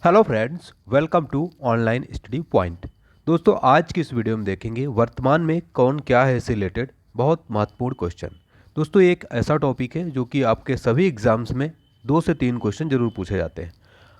Hello friends, welcome to online study point. दोस्तों, आज की इस वीडियो में देखेंगे वर्तमान में कौन क्या है से रिलेटेड बहुत महत्वपूर्ण क्वेश्चन। दोस्तों, ये एक ऐसा टॉपिक है जो कि आपके सभी एग्जाम्स में 2 से 3 क्वेश्चन जरूर पूछे जाते हैं।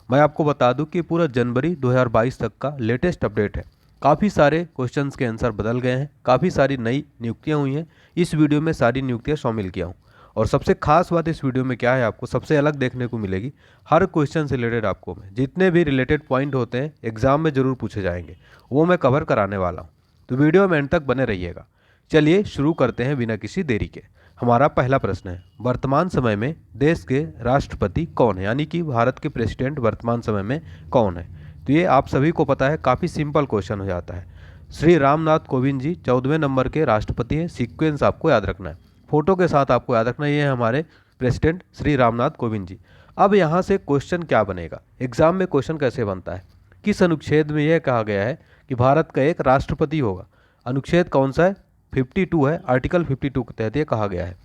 मैं आपको बता दूं कि पूरा जनवरी 2022 तक का लेटेस्ट अपडेट है। काफ़ी सारे क्वेश्चंस के आंसर बदल गए हैं, काफ़ी सारी नई नियुक्तियां हुई हैं। इस वीडियो में सारी नियुक्तियां शामिल किया हूँ। और सबसे खास बात इस वीडियो में क्या है, आपको सबसे अलग देखने को मिलेगी। हर क्वेश्चन से रिलेटेड आपको मैं जितने भी रिलेटेड पॉइंट होते हैं एग्जाम में जरूर पूछे जाएंगे, वो मैं कवर कराने वाला हूँ। तो वीडियो में एंड तक बने रहिएगा। चलिए शुरू करते हैं बिना किसी देरी के। हमारा पहला प्रश्न है, वर्तमान समय में देश के राष्ट्रपति कौन है, यानी कि भारत के प्रेसिडेंट वर्तमान समय में कौन है। तो ये आप सभी को पता है, काफ़ी सिंपल क्वेश्चन हो जाता है। श्री रामनाथ कोविंद जी 14वें नंबर के राष्ट्रपति हैं। सीक्वेंस आपको याद रखना है, फोटो के साथ आपको याद रखना है, ये है हमारे प्रेसिडेंट श्री रामनाथ कोविंद जी। अब यहाँ से क्वेश्चन क्या बनेगा, एग्जाम में क्वेश्चन कैसे बनता है, किस अनुच्छेद में यह कहा गया है कि भारत का एक राष्ट्रपति होगा। अनुच्छेद कौन सा है, 52 है, आर्टिकल 52 के तहत ये कहा गया है।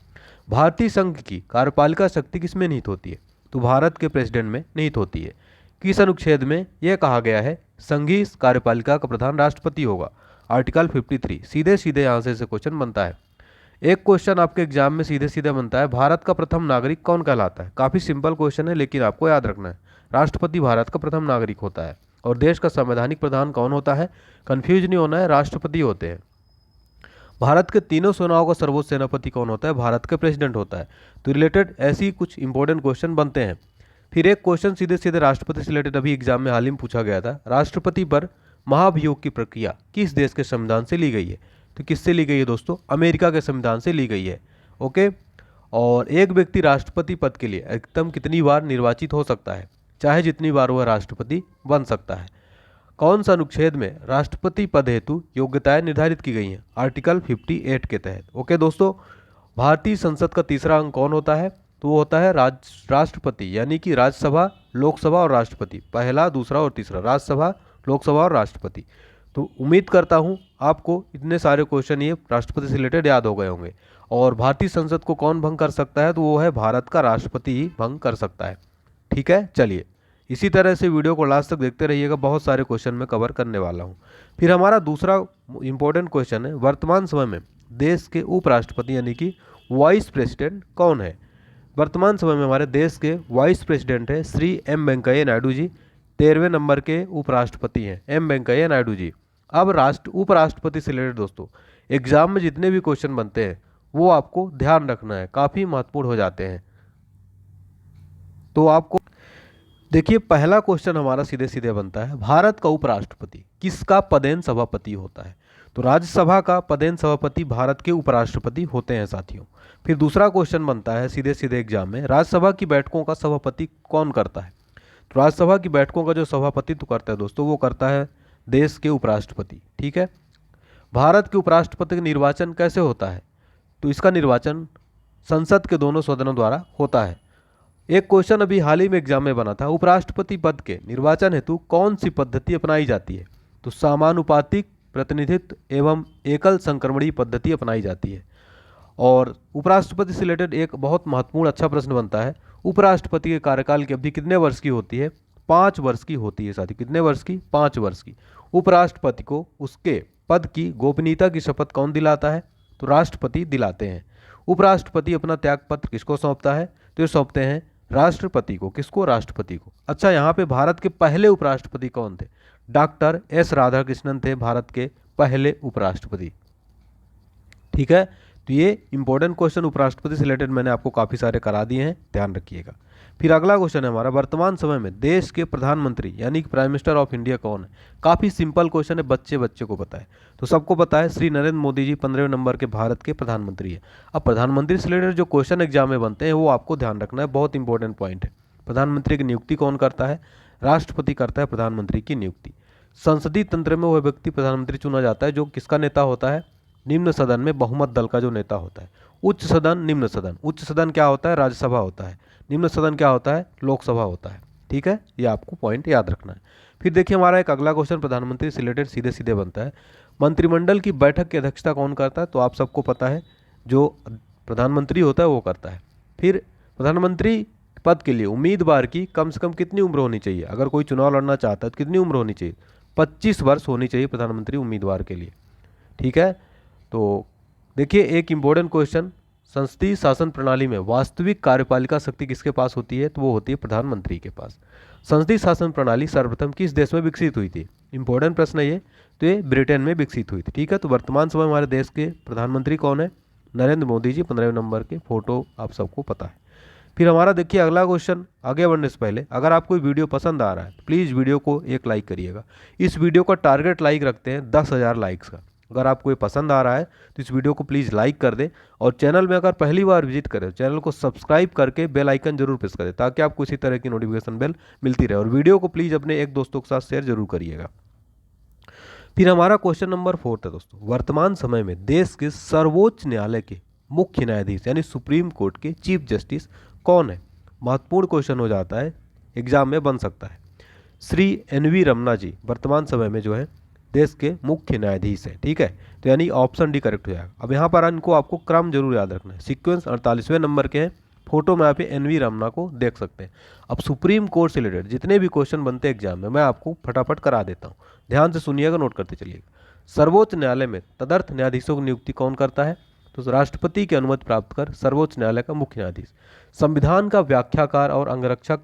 भारतीय संघ की कार्यपालिका शक्ति किसमें निहित होती है, तो भारत के प्रेसिडेंट में निहित होती है। किस अनुच्छेद में यह कहा गया है, संघीय कार्यपालिका का प्रधान राष्ट्रपति होगा, आर्टिकल 53। सीधे सीधे यहाँ से क्वेश्चन बनता है। एक क्वेश्चन आपके एग्जाम में सीधे सीधे बनता है, भारत का प्रथम नागरिक कौन कहलाता है। काफ़ी सिंपल क्वेश्चन है, लेकिन आपको याद रखना है राष्ट्रपति भारत का प्रथम नागरिक होता है। और देश का संवैधानिक प्रधान कौन होता है, कंफ्यूज नहीं होना है, राष्ट्रपति होते हैं। भारत के तीनों सेनाओं का सर्वोच्च सेनापति कौन होता है, भारत का प्रेसिडेंट होता है। तो रिलेटेड ऐसे ही कुछ इंपॉर्टेंट क्वेश्चन बनते हैं। फिर एक क्वेश्चन सीधे सीधे राष्ट्रपति से रिलेटेड अभी एग्जाम में हाल ही में पूछा गया था, राष्ट्रपति पर महाभियोग की प्रक्रिया किस देश के संविधान से ली गई है। तो किससे ली गई है दोस्तों, अमेरिका के संविधान से ली गई है। ओके। और एक व्यक्ति राष्ट्रपति पद के लिए अधिकतम कितनी बार निर्वाचित हो सकता है, चाहे जितनी बार वह राष्ट्रपति बन सकता है। कौन सा अनुच्छेद में राष्ट्रपति पद हेतु योग्यताएं निर्धारित की गई हैं, आर्टिकल 58 के तहत। ओके दोस्तों, भारतीय संसद का तीसरा अंग कौन होता है, तो वो होता है राष्ट्रपति, यानी कि राज्यसभा, लोकसभा और राष्ट्रपति। पहला, दूसरा और तीसरा, राज्यसभा, लोकसभा और राष्ट्रपति। तो उम्मीद करता हूँ आपको इतने सारे क्वेश्चन ये राष्ट्रपति से रिलेटेड याद हो गए होंगे। और भारतीय संसद को कौन भंग कर सकता है, तो वो है भारत का राष्ट्रपति ही भंग कर सकता है। ठीक है, चलिए इसी तरह से वीडियो को लास्ट तक देखते रहिएगा, बहुत सारे क्वेश्चन मैं कवर करने वाला हूँ। फिर हमारा दूसरा इंपॉर्टेंट क्वेश्चन है, वर्तमान समय में देश के उपराष्ट्रपति यानी कि वाइस प्रेसिडेंट कौन है। वर्तमान समय में हमारे देश के वाइस प्रेसिडेंट है श्री एम वेंकैया नायडू जी। 13वें नंबर के उपराष्ट्रपति हैं एम वेंकैया नायडू जी। अब उपराष्ट्रपति से रिलेटेड दोस्तों एग्जाम में जितने भी क्वेश्चन बनते हैं वो आपको ध्यान रखना है, काफ़ी महत्वपूर्ण हो जाते हैं। तो आपको देखिए, पहला क्वेश्चन हमारा सीधे सीधे बनता है, भारत का उपराष्ट्रपति किसका पदेन सभापति होता है। तो राज्यसभा का पदेन सभापति भारत के उपराष्ट्रपति होते हैं साथियों। फिर दूसरा क्वेश्चन बनता है सीधे सीधे एग्जाम में, राज्यसभा की बैठकों का सभापति कौन करता है। तो राज्यसभा की बैठकों का जो सभापतित्व करता है दोस्तों, वो करता है देश के उपराष्ट्रपति। ठीक है। भारत के उपराष्ट्रपति का निर्वाचन कैसे होता है, तो इसका निर्वाचन संसद के दोनों सदनों द्वारा होता है। एक क्वेश्चन अभी हाल ही में एग्जाम में बना था, उपराष्ट्रपति पद के निर्वाचन हेतु कौन सी पद्धति अपनाई जाती है। तो समानुपातिक प्रतिनिधित्व एवं एकल संक्रमणीय पद्धति अपनाई जाती है। और उपराष्ट्रपति से रिलेटेड एक बहुत महत्वपूर्ण अच्छा प्रश्न बनता है, उपराष्ट्रपति के कार्यकाल की अवधि कितने वर्ष की होती है, 5 वर्ष की होती है साथी। कितने वर्ष की, 5 वर्ष की। उपराष्ट्रपति को उसके पद की गोपनीयता की शपथ कौन दिलाता है, तो राष्ट्रपति दिलाते हैं। उपराष्ट्रपति अपना त्यागपत्र किसको सौंपता है, तो ये सौंपते हैं राष्ट्रपति को। किसको, राष्ट्रपति को। अच्छा, यहाँ पे भारत के पहले उपराष्ट्रपति कौन थे, डॉक्टर एस राधाकृष्णन थे भारत के पहले उपराष्ट्रपति। ठीक है। तो ये इंपॉर्टेंट क्वेश्चन उपराष्ट्रपति से रिलेटेड मैंने आपको काफ़ी सारे करा दिए हैं, ध्यान रखिएगा। फिर अगला क्वेश्चन है हमारा, वर्तमान समय में देश के प्रधानमंत्री यानी कि प्राइम मिनिस्टर ऑफ इंडिया कौन है। काफ़ी सिंपल क्वेश्चन है, बच्चे बच्चे को पता है। तो सबको पता है श्री नरेंद्र मोदी जी 15वें नंबर के भारत के प्रधानमंत्री है। अब प्रधानमंत्री से रिलेटेड जो क्वेश्चन एग्जाम में बनते हैं वो आपको ध्यान रखना है, बहुत इंपॉर्टेंट पॉइंट है। प्रधानमंत्री की नियुक्ति कौन करता है, राष्ट्रपति करता है प्रधानमंत्री की नियुक्ति। संसदीय तंत्र में वह व्यक्ति प्रधानमंत्री चुना जाता है जो किसका नेता होता है, निम्न सदन में बहुमत दल का जो नेता होता है। उच्च सदन, निम्न सदन। उच्च सदन क्या होता है, राज्यसभा होता है। निम्न सदन क्या होता है, लोकसभा होता है। ठीक है, ये आपको पॉइंट याद रखना है। फिर देखिए हमारा एक अगला क्वेश्चन प्रधानमंत्री से रिलेटेड सीधे सीधे बनता है, मंत्रिमंडल की बैठक की अध्यक्षता कौन करता है। तो आप सबको पता है जो प्रधानमंत्री होता है वो करता है। फिर प्रधानमंत्री पद के लिए उम्मीदवार की कम से कम कितनी उम्र होनी चाहिए? अगर कोई चुनाव लड़ना चाहता है तो कितनी उम्र होनी चाहिए? 25 वर्ष होनी चाहिए प्रधानमंत्री उम्मीदवार के लिए। ठीक है, तो देखिए एक इम्पोर्टेंट क्वेश्चन, संसदीय शासन प्रणाली में वास्तविक कार्यपालिका शक्ति किसके पास होती है? तो वो होती है प्रधानमंत्री के पास। संसदीय शासन प्रणाली सर्वप्रथम किस देश में विकसित हुई थी? इंपॉर्टेंट प्रश्न है ये। तो ये ब्रिटेन में विकसित हुई थी। ठीक है, तो वर्तमान समय हमारे देश के प्रधानमंत्री कौन है? नरेंद्र मोदी जी, 15वें नंबर के, फोटो आप सबको पता है। फिर हमारा देखिए अगला क्वेश्चन, आगे बढ़ने से पहले अगर आपको वीडियो पसंद आ रहा है तो प्लीज़ वीडियो को एक लाइक करिएगा। इस वीडियो का टारगेट लाइक रखते हैं 10,000 लाइक्स का। अगर आपको ये पसंद आ रहा है तो इस वीडियो को प्लीज़ लाइक कर दें, और चैनल में अगर पहली बार विजिट करें चैनल को सब्सक्राइब करके बेल आइकन जरूर प्रेस करें, ताकि आपको इसी तरह की नोटिफिकेशन बेल मिलती रहे। और वीडियो को प्लीज़ अपने एक दोस्तों के साथ शेयर जरूर करिएगा। फिर हमारा क्वेश्चन नंबर 4 है दोस्तों, वर्तमान समय में देश के सर्वोच्च न्यायालय के मुख्य न्यायाधीश यानी सुप्रीम कोर्ट के चीफ जस्टिस कौन है? महत्वपूर्ण क्वेश्चन हो जाता है, एग्जाम में बन सकता है। श्री NV रमना जी वर्तमान समय में जो है देश के मुख्य न्यायाधीश है। ठीक है, तो यानी ऑप्शन डी करेक्ट हो जाएगा। अब यहाँ पर इनको आपको क्रम जरूर याद रखना है। सीक्वेंस 48वें नंबर के हैं, फोटो में आप NV रमना को देख सकते हैं। अब सुप्रीम कोर्ट से रिलेटेड जितने भी क्वेश्चन बनते हैं एग्जाम में मैं आपको फटाफट करा देता हूँ, ध्यान से सुनिएगा, नोट करते चलिएगा। सर्वोच्च न्यायालय में तदर्थ न्यायाधीशों की नियुक्ति कौन करता है? तो राष्ट्रपति की अनुमति प्राप्त कर सर्वोच्च न्यायालय का मुख्य न्यायाधीश। संविधान का व्याख्याकार और अंगरक्षक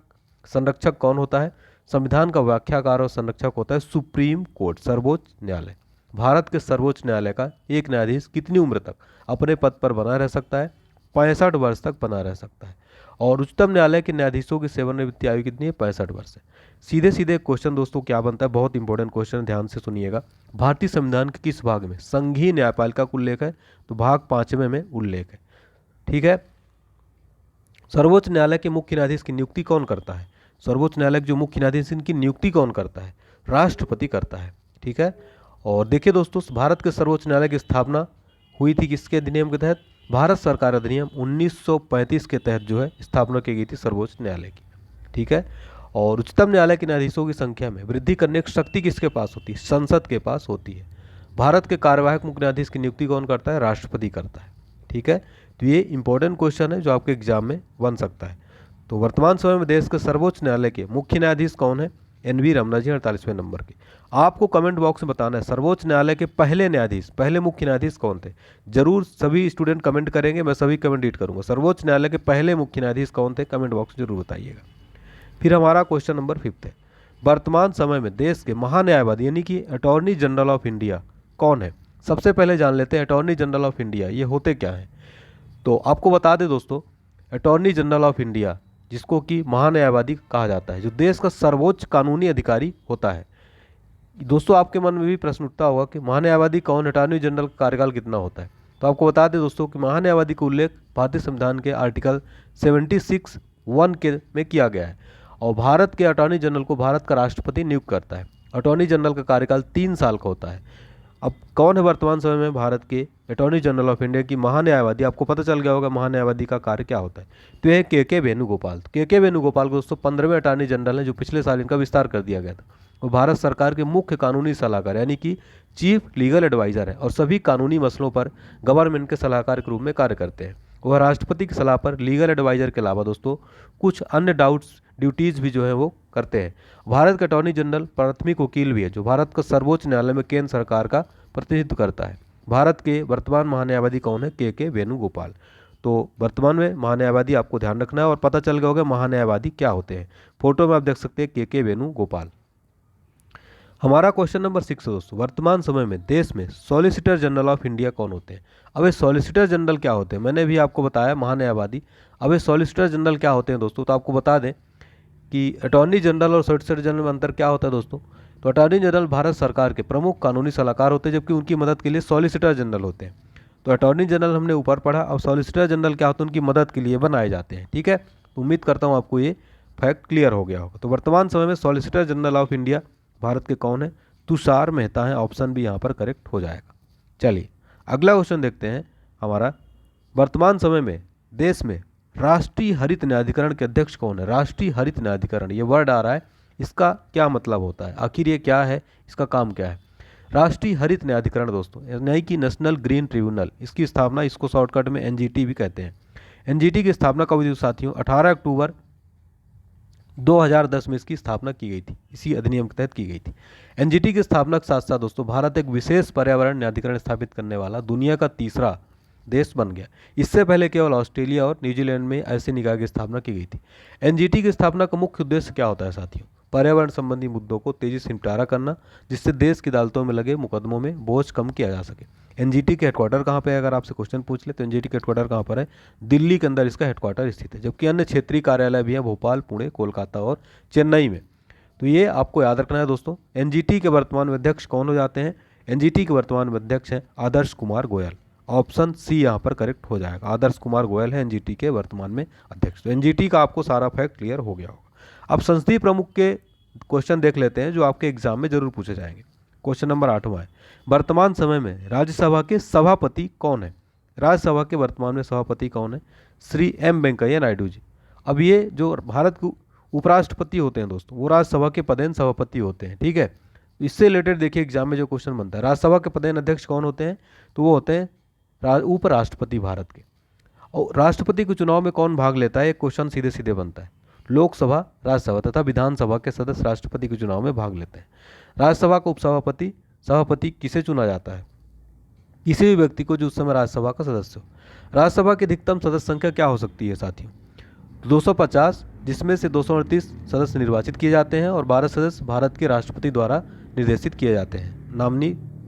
संरक्षक कौन होता है? संविधान का व्याख्याकार और संरक्षक होता है सुप्रीम कोर्ट, सर्वोच्च न्यायालय। भारत के सर्वोच्च न्यायालय का एक न्यायाधीश कितनी उम्र तक अपने पद पर बना रह सकता है? 65 वर्ष तक बना रह सकता है। और उच्चतम न्यायालय के न्यायाधीशों की सेवानिवृत्ति आयु कितनी है? 65 वर्ष है। सीधे सीधे क्वेश्चन दोस्तों क्या बनता है, बहुत इंपॉर्टेंट क्वेश्चन, ध्यान से सुनिएगा। भारतीय संविधान के किस भाग में संघीय न्यायपालिका का उल्लेख है? तो भाग 5वें में उल्लेख है। ठीक है, सर्वोच्च न्यायालय के मुख्य न्यायाधीश की नियुक्ति कौन करता है? सर्वोच्च न्यायालय के जो मुख्य न्यायाधीश इनकी नियुक्ति कौन करता है? राष्ट्रपति करता है। ठीक है, और देखिए दोस्तों भारत के सर्वोच्च न्यायालय की स्थापना हुई थी किसके अधिनियम के तहत? भारत सरकार अधिनियम 1935 के तहत जो है स्थापना की गई थी सर्वोच्च न्यायालय की। ठीक है, और उच्चतम न्यायालय के न्यायाधीशों की संख्या में वृद्धि करने की शक्ति किसके पास होती है? संसद के पास होती है। भारत के कार्यवाहक मुख्य न्यायाधीश की नियुक्ति कौन करता है? राष्ट्रपति करता है। ठीक है, तो ये इंपॉर्टेंट क्वेश्चन है जो आपके एग्जाम में बन सकता है। तो वर्तमान समय में देश के सर्वोच्च न्यायालय के मुख्य न्यायाधीश कौन है? NV रमना जी, 48वें नंबर के। आपको कमेंट बॉक्स में बताना है सर्वोच्च न्यायालय के पहले न्यायाधीश, पहले मुख्य न्यायाधीश कौन थे? जरूर सभी स्टूडेंट कमेंट करेंगे, मैं सभी कमेंट रीड करूंगा। सर्वोच्च न्यायालय के पहले मुख्य न्यायाधीश कौन थे? कमेंट बॉक्स में जरूर बताइएगा। फिर हमारा क्वेश्चन नंबर 5 है, वर्तमान समय में देश के महान्यायवादी यानी कि अटॉर्नी जनरल ऑफ इंडिया कौन है? सबसे पहले जान लेते हैं अटॉर्नी जनरल ऑफ इंडिया ये होते क्या हैं। तो आपको बता दें दोस्तों, अटॉर्नी जनरल ऑफ इंडिया जिसको कि महान्यायवादी कहा जाता है, जो देश का सर्वोच्च कानूनी अधिकारी होता है। दोस्तों आपके मन में भी प्रश्न उठता होगा कि महान्यायवादी कौन, अटॉर्नी जनरल का कार्यकाल कितना होता है? तो आपको बता दें दोस्तों कि महान्यायवादी का उल्लेख भारतीय संविधान के आर्टिकल 76(1) के में किया गया है, और भारत के अटॉर्नी जनरल को भारत का राष्ट्रपति नियुक्त करता है। अटॉर्नी जनरल का कार्यकाल 3 साल का होता है। अब कौन है वर्तमान समय में भारत के अटॉर्नी जनरल ऑफ इंडिया की महान्यायवादी? आपको पता चल गया होगा महान्यायवादी का कार्य क्या होता है। तो यह के वेणुगोपाल। के वेणुगोपाल को दोस्तों 15वें अटॉर्नी जनरल हैं, जो पिछले साल इनका विस्तार कर दिया गया था। वो भारत सरकार के मुख्य कानूनी सलाहकार यानी कि चीफ लीगल एडवाइजर है, और सभी कानूनी मसलों पर गवर्नमेंट के सलाहकार के रूप में कार्य करते हैं। वह राष्ट्रपति की सलाह पर लीगल एडवाइजर के अलावा दोस्तों कुछ अन्य ड्यूटीज़ भी जो है वो करते हैं। भारत का अटॉर्नी जनरल प्राथमिक वकील भी है, जो भारत का सर्वोच्च न्यायालय में केंद्र सरकार का प्रतिनिधित्व करता है। भारत के वर्तमान महान्यायवादी कौन है? के वेणुगोपाल। तो वर्तमान में महान्यायवादी आपको ध्यान रखना है, और पता चल गया होगा महान्यायवादी क्या होते हैं। फोटो में आप देख सकते हैं के वेणुगोपाल। हमारा क्वेश्चन नंबर 6 है दोस्तों, वर्तमान समय में देश में सॉलिसिटर जनरल ऑफ इंडिया कौन होते हैं? अब ये सॉलिसिटर जनरल क्या होते हैं? मैंने भी आपको बताया महान्यायवादी। अब ये सॉलिसिटर जनरल क्या होते हैं दोस्तों? तो आपको बता दें कि अटॉर्नी जनरल और सॉलिसिटर जनरल में अंतर क्या होता है दोस्तों। तो अटॉर्नी जनरल भारत सरकार के प्रमुख कानूनी सलाहकार होते हैं, जबकि उनकी मदद के लिए सॉलिसिटर जनरल होते हैं। तो अटॉर्नी जनरल हमने ऊपर पढ़ा, अब सॉलिसिटर जनरल क्या होते हैं? उनकी मदद के लिए बनाए जाते हैं। ठीक है, उम्मीद करता हूँ आपको ये फैक्ट क्लियर हो गया होगा। तो वर्तमान समय में solicitor general of India Bharat के कौन है? तुषार मेहता है। ऑप्शन भी यहाँ पर करेक्ट हो जाएगा। चलिए अगला क्वेश्चन देखते हैं हमारा, वर्तमान समय में देश में राष्ट्रीय हरित न्यायाधिकरण के अध्यक्ष कौन है? राष्ट्रीय हरित न्यायाधिकरण ये वर्ड आ रहा है, इसका क्या मतलब होता है, आखिर ये क्या है, इसका काम क्या है? राष्ट्रीय हरित न्यायाधिकरण दोस्तों यानी कि नेशनल ग्रीन ट्रिब्यूनल, इसकी स्थापना, इसको शॉर्टकट में NGT भी कहते हैं। NGT की स्थापना कब हुई साथियों? 18 अक्टूबर 2010 में इसकी स्थापना की गई थी, इसी अधिनियम के तहत की गई थी। एनजीटी की स्थापना के साथ साथ दोस्तों भारत एक विशेष पर्यावरण न्यायाधिकरण स्थापित करने वाला दुनिया का तीसरा देश बन गया। इससे पहले केवल ऑस्ट्रेलिया और न्यूजीलैंड में ऐसे निकाय की स्थापना की गई थी। एनजीटी की स्थापना का मुख्य उद्देश्य क्या होता है साथियों? पर्यावरण संबंधी मुद्दों को तेजी से निपटारा करना, जिससे देश की अदालतों में लगे मुकदमों में बोझ कम किया जा सके। एनजीटी के हेडक्वार्टर कहाँ पे है? अगर आपसे क्वेश्चन पूछ ले तो एनजीटी के हेडक्वार्टर कहाँ पर है? दिल्ली के अंदर इसका हेडक्वार्टर स्थित है, जबकि अन्य क्षेत्रीय कार्यालय भी हैं भोपाल, पुणे, कोलकाता और चेन्नई में। तो ये आपको याद रखना है दोस्तों। एनजीटी के वर्तमान में अध्यक्ष कौन हो जाते हैं? एनजीटी के वर्तमान में अध्यक्ष हैं आदर्श कुमार गोयल। ऑप्शन सी यहाँ पर करेक्ट हो जाएगा, आदर्श कुमार गोयल है एनजीटी के वर्तमान में अध्यक्ष। तो एनजीटी का आपको सारा फैक्ट क्लियर हो गया होगा। अब संसदीय प्रमुख के क्वेश्चन देख लेते हैं जो आपके एग्जाम में जरूर पूछे जाएंगे। क्वेश्चन नंबर 8वां है, वर्तमान समय में राज्यसभा के सभापति कौन है? राज्यसभा के वर्तमान में सभापति कौन है? श्री एम वेंकैया नायडू जी। अब ये जो भारत के उपराष्ट्रपति होते हैं दोस्तों, वो राज्यसभा के पदेन सभापति होते हैं, ठीक है। इससे रिलेटेड देखिए एग्जाम में जो क्वेश्चन बनता है, राज्यसभा के पदेन अध्यक्ष कौन होते हैं? तो वो होते हैं उपराष्ट्रपति भारत के। और राष्ट्रपति के चुनाव में कौन भाग लेता है? एक क्वेश्चन सीधे सीधे बनता है। लोकसभा, राज्यसभा तथा विधानसभा के सदस्य राष्ट्रपति के चुनाव में भाग लेते हैं। राज्यसभा का उपसभापति, सभापति किसे चुना जाता है? किसी भी व्यक्ति को जो उस समय राज्यसभा का सदस्य हो। राज्यसभा की अधिकतम सदस्य संख्या क्या हो सकती है साथियों? 250, जिसमें से 238 सदस्य निर्वाचित किए जाते हैं और 12 सदस्य भारत के राष्ट्रपति द्वारा निर्देशित किए जाते हैं,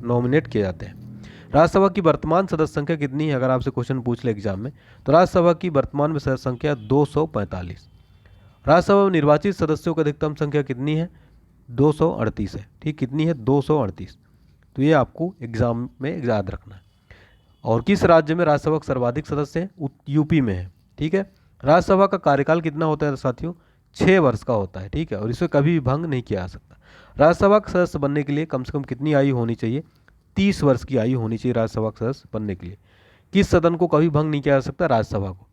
नॉमिनेट किए जाते हैं। राज्यसभा की वर्तमान सदस्य संख्या कितनी है? अगर आपसे क्वेश्चन पूछ ले एग्जाम में, तो राज्यसभा की वर्तमान में सदस्य संख्या 245। राज्यसभा में निर्वाचित सदस्यों की अधिकतम संख्या कितनी है? 238 है, ठीक। कितनी है? 238। तो ये आपको एग्जाम में याद रखना है। और किस राज्य में राज्यसभा के सर्वाधिक सदस्य हैं? यूपी में है, ठीक है। राज्यसभा का कार्यकाल कितना होता है साथियों? 6 वर्ष का होता है, ठीक है, और इसमें कभी भी भंग नहीं किया जा सकता। राज्यसभा का सदस्य बनने के लिए कम से कम कितनी आयु होनी चाहिए? 30 वर्ष की आयु होनी चाहिए राज्यसभा का सदस्य बनने के लिए। किस सदन को कभी भंग नहीं किया जा सकता? राज्यसभा को।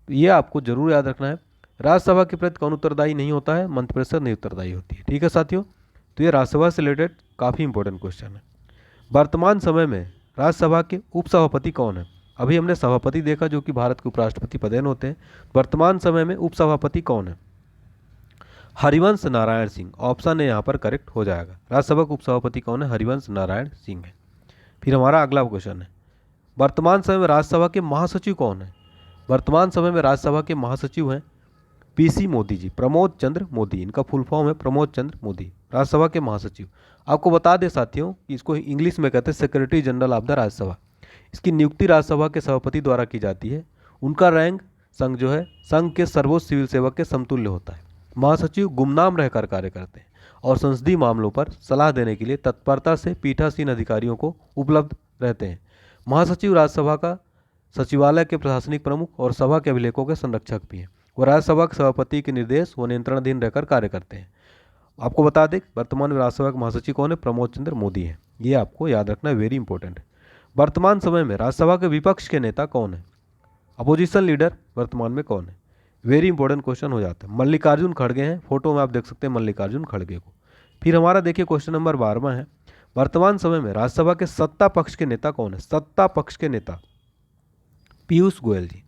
तो ये आपको जरूर याद रखना है। राज्यसभा के प्रति कौन उत्तरदायी नहीं होता है? मंत्रिपरिषद नहीं उत्तरदायी होती है, ठीक है साथियों। तो ये राज्यसभा से रिलेटेड काफ़ी इंपॉर्टेंट क्वेश्चन है। वर्तमान समय में राज्यसभा के उपसभापति कौन है? अभी हमने सभापति देखा जो कि भारत के उपराष्ट्रपति पदेन होते हैं। वर्तमान समय में उपसभापति कौन है? हरिवंश नारायण सिंह। ऑप्शन ए यहाँ पर करेक्ट हो जाएगा। राज्यसभा के उपसभापति कौन है? हरिवंश नारायण सिंह है। फिर हमारा अगला क्वेश्चन है, वर्तमान समय में राज्यसभा के महासचिव कौन है? वर्तमान समय में राज्यसभा के महासचिव हैं पीसी मोदी जी, प्रमोद चंद्र मोदी। इनका फुल फॉर्म है प्रमोद चंद्र मोदी, राज्यसभा के महासचिव। आपको बता दें साथियों कि इसको इंग्लिश में कहते हैं secretary general of the Rajya Sabha. इसकी नियुक्ति राज्यसभा के सभापति द्वारा की जाती है। उनका रैंक संघ जो है संघ के सर्वोच्च सिविल सेवक के समतुल्य होता है। महासचिव गुमनाम रहकर कार्य करते हैं और संसदीय मामलों पर सलाह देने के लिए तत्परता से पीठासीन अधिकारियों को उपलब्ध रहते हैं। महासचिव राज्यसभा का सचिवालय के प्रशासनिक प्रमुख और सभा के अभिलेखों के संरक्षक भी हैं। वो राज्यसभा के सभापति के निर्देश व नियंत्रणाधीन रहकर कार्य करते हैं। आपको बता दें वर्तमान में राज्यसभा के महासचिव कौन है? प्रमोद चंद्र मोदी है। ये आपको याद रखना है, वेरी इंपॉर्टेंट है। वर्तमान समय में राज्यसभा के विपक्ष के नेता कौन है? अपोजिशन लीडर वर्तमान में कौन है? वेरी इंपॉर्टेंट क्वेश्चन हो जाता है। मल्लिकार्जुन खड़गे हैं, फोटो में आप देख सकते हैं मल्लिकार्जुन खड़गे को। फिर हमारा देखिए क्वेश्चन नंबर 12वां है, वर्तमान समय में राज्यसभा के सत्ता पक्ष के नेता कौन है? सत्ता पक्ष के नेता पीयूष गोयल जी।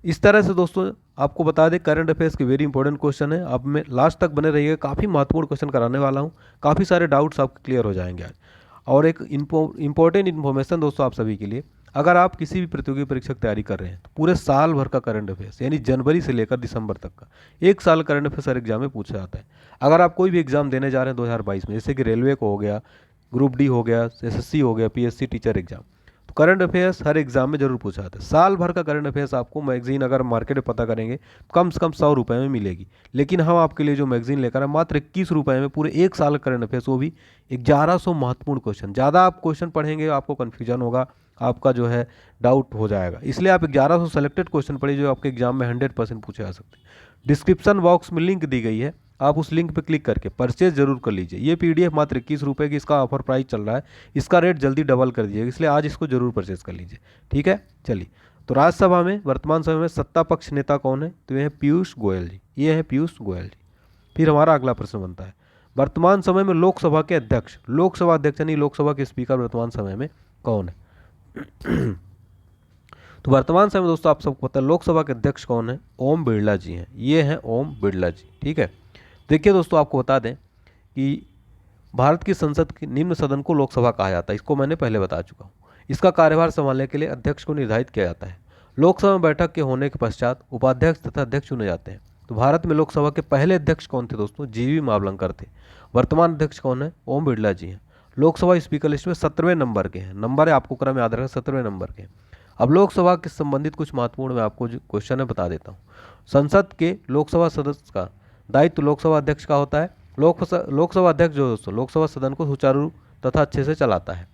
इस तरह से दोस्तों आपको बता दें करंट अफेयर्स के वेरी इंपॉर्टेंट क्वेश्चन है। अब मैं लास्ट तक बने रहिएगा, काफ़ी महत्वपूर्ण क्वेश्चन कराने वाला हूँ। काफ़ी सारे डाउट्स आपके क्लियर हो जाएंगे आज। और एक इंपॉर्टेंट इन्फॉर्मेशन दोस्तों आप सभी के लिए, अगर आप किसी भी प्रतियोगी परीक्षा की तैयारी कर रहे हैं तो पूरे साल भर का करंट अफेयर्स यानी जनवरी से लेकर दिसंबर तक का 1 साल करंट अफेयर्स हर एग्जाम में पूछा जाता है। अगर आप कोई भी एग्जाम देने जा रहे हैं 2022 में, जैसे कि रेलवे को हो गया, ग्रुप डी हो गया, एसएससी हो गया, पीएससी टीचर एग्जाम, तो करंट अफेयर्स हर एग्जाम में जरूर पूछा जाता है। साल भर का करंट अफेयर्स आपको मैगजीन अगर मार्केट में पता करेंगे तो कम से कम 100 रुपये में मिलेगी। लेकिन हम आपके लिए जो मैगजीन लेकर आए मात्र 21 रुपये में पूरे 1 साल का करंट अफेयर्स, वो भी 1100 महत्वपूर्ण क्वेश्चन। ज़्यादा आप क्वेश्चन पढ़ेंगे आपको कन्फ्यूजन होगा, आपका जो है डाउट हो जाएगा। इसलिए आप 1100 सेलेक्टेड क्वेश्चन पढ़िए जो आपके एग्जाम में 100% पूछे जा सकते हैं। डिस्क्रिप्शन बॉक्स में लिंक दी गई है, आप उस लिंक पर क्लिक करके परचेज जरूर कर लीजिए। ये पीडीएफ मात्र 21 रुपये की इसका ऑफर प्राइस चल रहा है, इसका रेट जल्दी डबल कर दीजिएगा, इसलिए आज इसको जरूर परचेज कर लीजिए, ठीक है। चलिए, तो राज्यसभा में वर्तमान समय में सत्ता पक्ष नेता कौन है? तो ये है पीयूष गोयल जी, ये है पीयूष गोयल जी। फिर हमारा अगला प्रश्न बनता है, वर्तमान समय में लोकसभा के अध्यक्ष, लोकसभा अध्यक्ष यानी लोकसभा के स्पीकर वर्तमान समय में कौन है? तो वर्तमान समय में दोस्तों आप सबको पता है लोकसभा के अध्यक्ष कौन है, ओम बिरला जी हैं, ये हैं ओम बिरला जी। ठीक है, देखिए दोस्तों आपको बता दें कि भारत की संसद के निम्न सदन को लोकसभा कहा जाता है, इसको मैंने पहले बता चुका हूँ। इसका कार्यभार संभालने के लिए अध्यक्ष को निर्धारित किया जाता है। लोकसभा में बैठक के होने के पश्चात उपाध्यक्ष तथा अध्यक्ष चुने जाते हैं। तो भारत में लोकसभा के पहले अध्यक्ष कौन थे दोस्तों, जीवी मावलंकर थे। वर्तमान अध्यक्ष कौन है, ओम बिरला जी हैं। लोकसभा स्पीकर लिस्ट में 17वें नंबर के हैं, नंबर है आपको क्रम याद रखना, 17वें नंबर के हैं। अब लोकसभा के संबंधित कुछ महत्वपूर्ण मैं आपको जो क्वेश्चन है बता देता हूँ। संसद के लोकसभा सदस्य का दायित्व लोकसभा अध्यक्ष का होता है। लोकसभा अध्यक्ष जो दोस्तों लोकसभा सदन को सुचारू तथा अच्छे से चलाता है।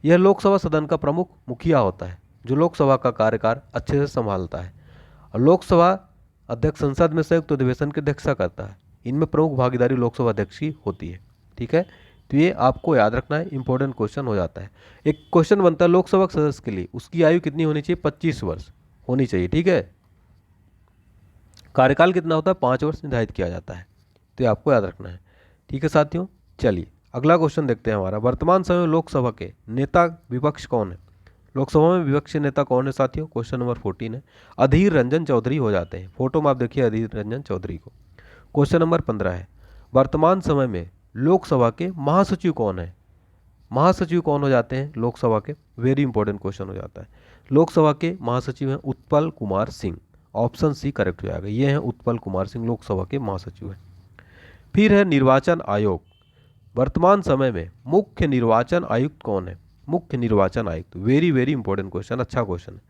यह लोकसभा सदन का प्रमुख मुखिया होता है जो लोकसभा का कार्यकाल अच्छे से संभालता है। और लोकसभा अध्यक्ष संसद में संयुक्त अधिवेशन की अध्यक्षता करता है। इनमें प्रमुख भागीदारी लोकसभा अध्यक्ष की होती है। ठीक है, तो ये आपको याद रखना है, इंपॉर्टेंट क्वेश्चन हो जाता है। एक क्वेश्चन बनता है लोकसभा सदस्य के लिए, उसकी आयु कितनी होनी चाहिए, 25 वर्ष होनी चाहिए। ठीक है, कार्यकाल कितना होता है, 5 वर्ष निर्धारित किया जाता है, तो ये आपको याद रखना है। ठीक है साथियों, चलिए अगला क्वेश्चन देखते हैं हमारा। वर्तमान समय में लोकसभा के नेता विपक्ष कौन है, लोकसभा में विपक्षी नेता कौन है साथियों, क्वेश्चन नंबर 14 है, अधीर रंजन चौधरी हो जाते हैं। फोटो में आप देखिए अधीर रंजन चौधरी को। क्वेश्चन नंबर 15 है, वर्तमान समय में लोकसभा के महासचिव कौन है, महासचिव कौन हो जाते हैं लोकसभा के, वेरी इंपॉर्टेंट क्वेश्चन हो जाता है। लोकसभा के महासचिव हैं Utpal Kumar Singh, option C correct हो जाएगा, ये हैं उत्पल कुमार सिंह लोकसभा के महासचिव हैं। फिर है निर्वाचन आयोग, वर्तमान समय में मुख्य निर्वाचन आयुक्त कौन है, मुख्य निर्वाचन आयुक्त, वेरी वेरी इंपॉर्टेंट क्वेश्चन, अच्छा क्वेश्चन है।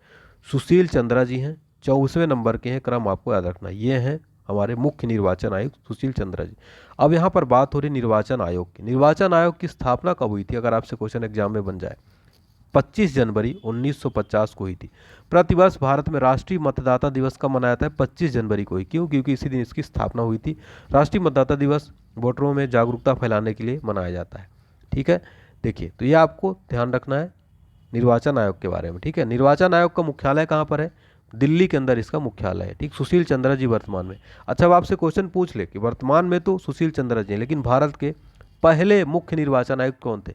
सुशील चंद्रा जी हैं, 24वें नंबर के हैं, क्रम आपको याद रखना, ये हैं हमारे मुख्य निर्वाचन आयुक्त सुशील चंद्रा जी। अब यहाँ पर बात हो रही निर्वाचन आयोग की। निर्वाचन आयोग की स्थापना कब हुई थी, अगर आपसे क्वेश्चन एग्जाम में बन जाए, 25 जनवरी 1950 को हुई थी। प्रतिवर्ष भारत में राष्ट्रीय मतदाता दिवस कब मनाया जाता है, 25 जनवरी को ही। क्यों, क्योंकि इसी दिन इसकी स्थापना हुई थी। राष्ट्रीय मतदाता दिवस वोटरों में जागरूकता फैलाने के लिए मनाया जाता है। ठीक है, देखिए तो ये आपको ध्यान रखना है निर्वाचन आयोग के बारे में। ठीक है, निर्वाचन आयोग का मुख्यालय कहाँ पर है, दिल्ली के अंदर इसका मुख्यालय है। ठीक, सुशील चंद्रा जी वर्तमान में। अच्छा, अब आपसे क्वेश्चन पूछ ले कि वर्तमान में तो सुशील चंद्रा जी हैं, लेकिन भारत के पहले मुख्य निर्वाचन आयुक्त कौन थे,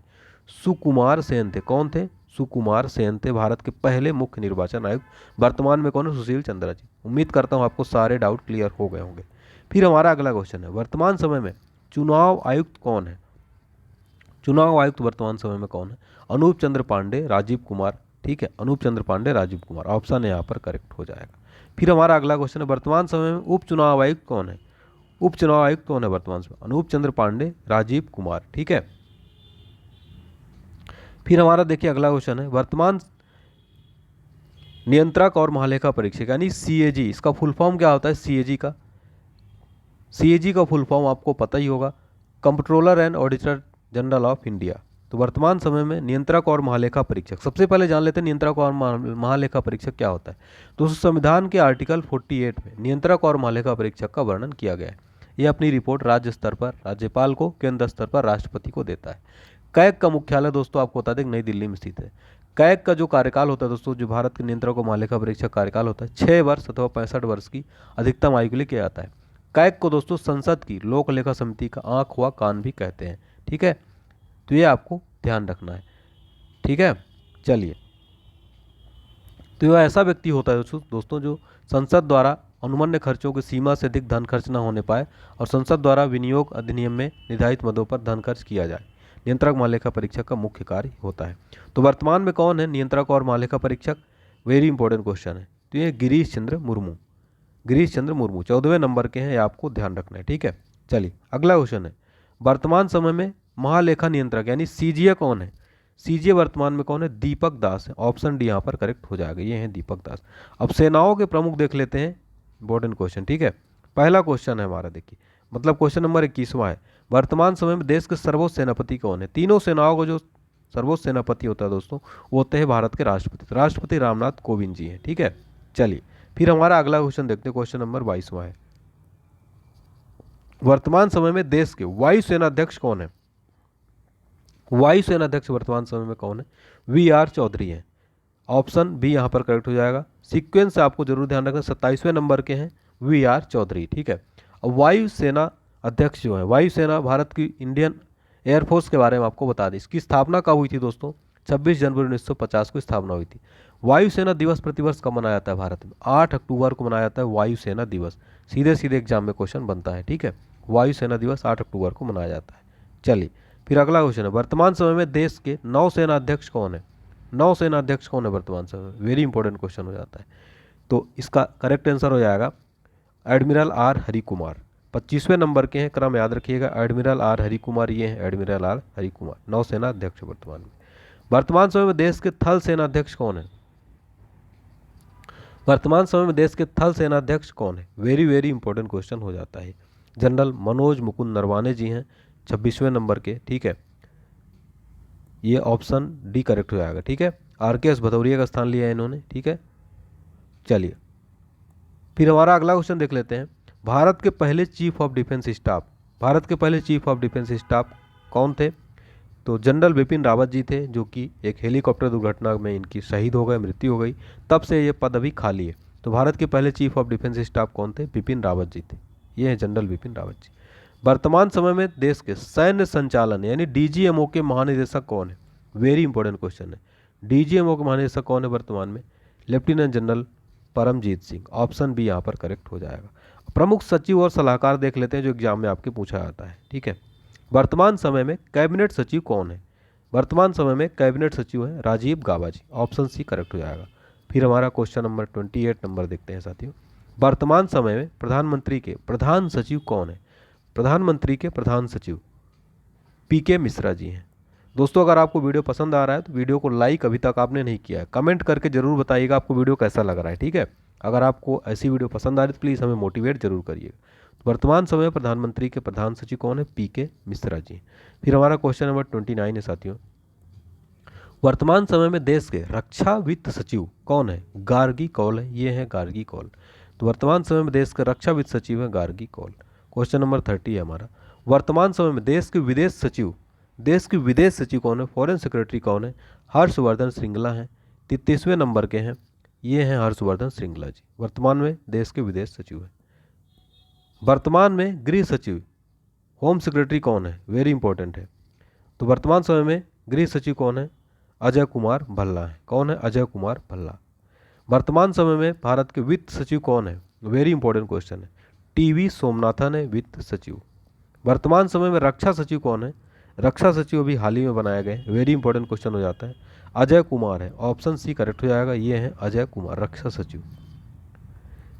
सुकुमार सेन थे। कौन थे, सुकुमार सेन थे भारत के पहले मुख्य निर्वाचन आयुक्त। वर्तमान में कौन है, सुशील चंद्रा जी। उम्मीद करता हूँ आपको सारे डाउट क्लियर हो गए होंगे। फिर हमारा अगला क्वेश्चन है, वर्तमान समय में चुनाव आयुक्त कौन है, चुनाव आयुक्त वर्तमान समय में कौन है, अनूप चंद्र पांडे, राजीव कुमार। ठीक है, अनूप चंद्र पांडे, राजीव कुमार, ऑप्शन यहाँ पर करेक्ट हो जाएगा। फिर हमारा अगला क्वेश्चन है, वर्तमान समय में उप चुनाव आयुक्त कौन है, उप चुनाव आयुक्त कौन है वर्तमान समय, अनूप चंद्र पांडे, राजीव कुमार। ठीक है, फिर हमारा देखिए अगला क्वेश्चन है, वर्तमान नियंत्रक और महालेखा परीक्षक यानी सीएजी, इसका फुल फॉर्म क्या होता है, सीएजी का, सीएजी का फुल फॉर्म आपको पता ही होगा, comptroller and auditor general of India. तो वर्तमान समय में नियंत्रक और महालेखा परीक्षक, सबसे पहले जान लेते हैं नियंत्रक और महालेखा परीक्षक क्या होता है। तो संविधान के आर्टिकल 48 में नियंत्रक और महालेखा परीक्षक का वर्णन किया गया है। यह अपनी रिपोर्ट राज्य स्तर पर राज्यपाल को, केंद्र स्तर पर राष्ट्रपति को देता है। कैग का मुख्यालय दोस्तों आपको बता दें नई दिल्ली में स्थित है। कैग का जो कार्यकाल होता है दोस्तों, जो भारत के नियंत्रक और महालेखा परीक्षक कार्यकाल होता है, 6 वर्ष अथवा 65 वर्ष की अधिकतम आयु के लिए किया जाता है। कैग को दोस्तों संसद की लोक लेखा समिति का आंख व कान भी कहते हैं। ठीक है, तो ये आपको ध्यान रखना है। ठीक है, चलिए, तो यह ऐसा व्यक्ति होता है दोस्तों जो संसद द्वारा अनुमन्य खर्चों की सीमा से अधिक धन खर्च न होने पाए और संसद द्वारा विनियोग अधिनियम में निर्धारित मदों पर धन खर्च किया जाए। नियंत्रक महालेखा परीक्षक का मुख्य कार्य होता है। तो वर्तमान में कौन है नियंत्रक और महालेखा परीक्षक, वेरी इंपॉर्टेंट क्वेश्चन है। तो ये गिरीश चंद्र मुर्मू, गिरीश चंद्र मुर्मू 14वें नंबर के हैं, ये आपको ध्यान रखना है। ठीक है, चलिए अगला क्वेश्चन है, वर्तमान समय में महालेखा नियंत्रक यानी सीजीए कौन है, सीजीए वर्तमान में कौन है, दीपक दास है, ऑप्शन डी यहाँ पर करेक्ट हो जाएगा, ये हैं दीपक दास। अब सेनाओं के प्रमुख देख लेते हैं, इंपॉर्टेंट क्वेश्चन। ठीक है, पहला क्वेश्चन है हमारा, देखिए मतलब क्वेश्चन नंबर 21वां है, वर्तमान समय में देश के सर्वोच्च सेनापति कौन है। तीनों सेनाओं का जो सर्वोच्च सेनापति होता है दोस्तों वो होते हैं भारत के राष्ट्रपति, राष्ट्रपति रामनाथ कोविंद जी हैं। ठीक है, चलिए फिर हमारा अगला क्वेश्चन देखते हैं, क्वेश्चन नंबर 22वां है, वर्तमान समय में देश के वायुसेना अध्यक्ष कौन है, वायुसेना अध्यक्ष वर्तमान समय में कौन है, वी.आर. चौधरी हैं, ऑप्शन बी यहाँ पर करेक्ट हो जाएगा। सीक्वेंस आपको जरूर ध्यान रखना, 27वें नंबर के हैं वी.आर. चौधरी। ठीक है, अब वायुसेना अध्यक्ष जो है, वायुसेना भारत की इंडियन एयरफोर्स के बारे में आपको बता दें, इसकी स्थापना कब हुई थी दोस्तों, 26 जनवरी 1950 को स्थापना हुई थी। वायुसेना दिवस प्रतिवर्ष कब मनाया जाता है भारत में? 8 अक्टूबर को मनाया जाता है वायुसेना दिवस। सीधे सीधे एग्जाम में क्वेश्चन बनता है, ठीक है। वायुसेना दिवस 8 अक्टूबर को मनाया जाता है। चलिए फिर अगला क्वेश्चन है, वर्तमान समय में देश के नौसेना अध्यक्ष कौन है? नौसेना अध्यक्ष कौन है वर्तमान समय में? वेरी इंपॉर्टेंट क्वेश्चन हो जाता है। तो इसका करेक्ट आंसर हो जाएगा एडमिरल आर हरि कुमार। 25वें नंबर के हैं, क्रम याद रखिएगा। एडमिरल आर हरि कुमार, ये हैं एडमिरल आर हरि कुमार, नौसेना अध्यक्ष वर्तमान में। वर्तमान समय में देश के थल सेना अध्यक्ष कौन है? वर्तमान समय में देश के थल सेना अध्यक्ष कौन है? वेरी वेरी इंपॉर्टेंट क्वेश्चन हो जाता है। जनरल मनोज मुकुंद नरवाने जी हैं 26वें नंबर के, ठीक है। ये ऑप्शन डी करेक्ट हो जाएगा, ठीक है। RKS भदौरिया का स्थान लिया है इन्होंने, ठीक है। चलिए फिर हमारा अगला क्वेश्चन देख लेते हैं। भारत के पहले chief of defence staff, Bharat के पहले चीफ ऑफ डिफेंस स्टाफ कौन थे? तो जनरल बिपिन रावत जी थे, जो कि एक हेलीकॉप्टर दुर्घटना में इनकी शहीद हो गए, मृत्यु हो गई, तब से ये पद अभी खाली है। तो भारत के पहले चीफ ऑफ डिफेंस स्टाफ कौन थे? बिपिन रावत जी थे, ये हैं जनरल बिपिन रावत जी। वर्तमान समय में देश के सैन्य संचालन यानी DGMO के महानिदेशक कौन है? वेरी इंपॉर्टेंट क्वेश्चन है। DGMO के महानिदेशक कौन है वर्तमान में? Lieutenant general Paramjit Singh, option B यहाँ पर करेक्ट हो जाएगा। प्रमुख सचिव और सलाहकार देख लेते हैं जो एग्जाम में आपके पूछा जाता है, ठीक है। वर्तमान समय में कैबिनेट सचिव कौन है? वर्तमान समय में कैबिनेट सचिव है राजीव गाबा जी, ऑप्शन सी करेक्ट हो जाएगा। फिर हमारा क्वेश्चन नंबर 28 नंबर देखते हैं साथियों। वर्तमान समय में प्रधानमंत्री के प्रधान सचिव कौन है? प्रधानमंत्री के प्रधान सचिव PK मिश्रा जी हैं। दोस्तों अगर आपको वीडियो पसंद आ रहा है तो वीडियो को लाइक अभी तक आपने नहीं किया है, कमेंट करके जरूर बताइएगा आपको वीडियो कैसा लग रहा है, ठीक है। अगर आपको ऐसी वीडियो पसंद आ रही है तो प्लीज़ हमें मोटिवेट जरूर करिएगा। वर्तमान समय में प्रधानमंत्री के प्रधान सचिव कौन है? PK मिश्रा जी। फिर हमारा क्वेश्चन नंबर 29 है साथियों। वर्तमान समय में देश के रक्षा वित्त सचिव कौन है? गार्गी कौल है, ये है गार्गी कौल। तो वर्तमान समय में देश के रक्षा वित्त सचिव है गार्गी कौल। क्वेश्चन नंबर 30 है हमारा। वर्तमान समय में देश के विदेश सचिव, देश के विदेश सचिव कौन है? फॉरेन सेक्रेटरी कौन है? हर्षवर्धन श्रृंगला हैं, 33वें नंबर के हैं, ये हैं हर्षवर्धन श्रृंगला जी, वर्तमान में देश के विदेश सचिव हैं। वर्तमान में गृह सचिव होम सेक्रेटरी कौन है? वेरी इंपॉर्टेंट है। तो वर्तमान समय में गृह सचिव कौन है? अजय कुमार भल्ला है। कौन है? अजय कुमार भल्ला। वर्तमान समय में भारत के वित्त सचिव कौन है? वेरी इंपॉर्टेंट क्वेश्चन है। TV सोमनाथन है वित्त सचिव। वर्तमान समय में रक्षा सचिव कौन है? रक्षा सचिव अभी हाल ही में बनाया गया, वेरी इंपॉर्टेंट क्वेश्चन हो जाता है। अजय कुमार है, ऑप्शन सी करेक्ट हो जाएगा, ये है अजय कुमार रक्षा सचिव।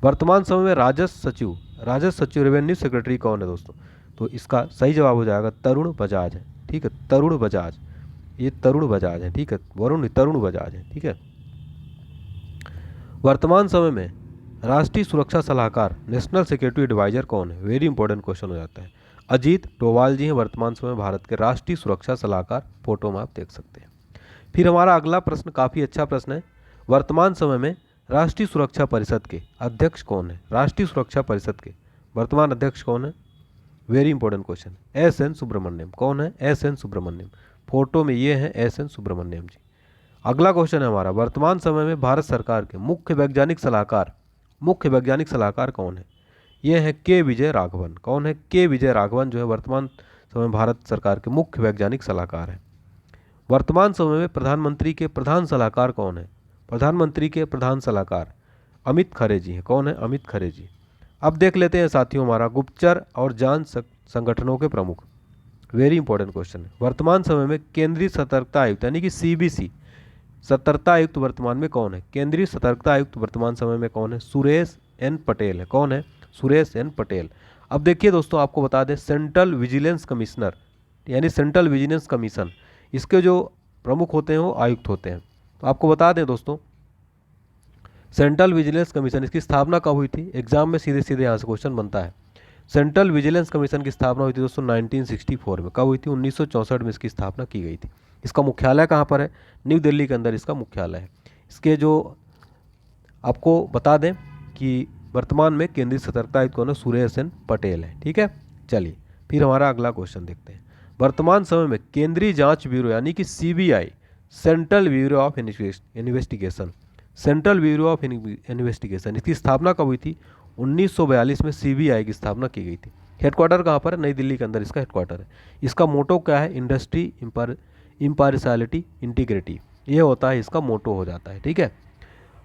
वर्तमान समय में राजस्व सचिव, राजस्व सचिव रेवेन्यू सेक्रेटरी कौन है दोस्तों? तो इसका सही जवाब हो जाएगा तरुण बजाज है, ठीक है। तरुण बजाज, ये तरुण बजाज है, ठीक है। वरुण तरुण बजाज है, ठीक है। वर्तमान समय में राष्ट्रीय सुरक्षा सलाहकार नेशनल सिक्योरिटी एडवाइजर कौन है? वेरी इंपॉर्टेंट क्वेश्चन हो जाता है। अजीत डोभाल जी हैं वर्तमान समय भारत के राष्ट्रीय सुरक्षा सलाहकार, फोटो में आप देख सकते हैं। फिर हमारा अगला प्रश्न काफ़ी अच्छा प्रश्न है। वर्तमान समय में राष्ट्रीय सुरक्षा परिषद के अध्यक्ष कौन है? राष्ट्रीय सुरक्षा परिषद के वर्तमान अध्यक्ष कौन है? Very important question. SN Subrahmanyam. कौन है? SN सुब्रमण्यम, फोटो में ये हैं SN सुब्रमण्यम जी। अगला क्वेश्चन है हमारा, वर्तमान समय में भारत सरकार के मुख्य वैज्ञानिक सलाहकार, मुख्य वैज्ञानिक सलाहकार कौन है? ये है K विजय राघवन। कौन है? K विजय राघवन जो है वर्तमान समय भारत सरकार के मुख्य वैज्ञानिक सलाहकार हैं। वर्तमान समय में प्रधानमंत्री के प्रधान सलाहकार कौन है? प्रधानमंत्री के प्रधान सलाहकार अमित खरे जी हैं। कौन है? अमित खरे जी। अब देख लेते हैं साथियों हमारा गुप्तचर और जांच संगठनों के प्रमुख, वेरी इंपॉर्टेंट क्वेश्चन है। वर्तमान समय में केंद्रीय सतर्कता आयुक्त यानी कि CBC सतर्कता आयुक्त वर्तमान में कौन है? केंद्रीय सतर्कता आयुक्त वर्तमान समय में कौन है? सुरेश N पटेल है। कौन है? सुरेश N पटेल। अब देखिए दोस्तों आपको बता दें, सेंट्रल विजिलेंस कमिश्नर यानी सेंट्रल विजिलेंस कमीशन, इसके जो प्रमुख होते हैं वो आयुक्त होते हैं। तो आपको बता दें दोस्तों, सेंट्रल विजिलेंस कमीशन इसकी स्थापना कब हुई थी? एग्जाम में सीधे सीधे यहाँ से क्वेश्चन बनता है। सेंट्रल विजिलेंस कमीशन की स्थापना हुई थी दोस्तों 1964 में। कब हुई थी? 1964 में इसकी स्थापना की गई थी। इसका मुख्यालय कहाँ पर है? न्यू दिल्ली के अंदर इसका मुख्यालय है। इसके जो आपको बता दें कि वर्तमान में केंद्रीय सतर्कता आयुक्त कौन है? सुरेश N पटेल है, ठीक है। चलिए फिर हमारा अगला क्वेश्चन देखते हैं। वर्तमान समय में केंद्रीय जांच ब्यूरो यानी कि CBI central bureau of investigation, central bureau of investigation, इसकी स्थापना कब हुई थी? 1942 में CBI की स्थापना की गई थी। हेडक्वार्टर कहाँ पर है? नई दिल्ली के अंदर इसका हेडक्वार्टर है। इसका मोटो क्या है? इंडस्ट्री इम्पार्शियलिटी इंटीग्रिटी, ये होता है इसका मोटो हो जाता है, ठीक है।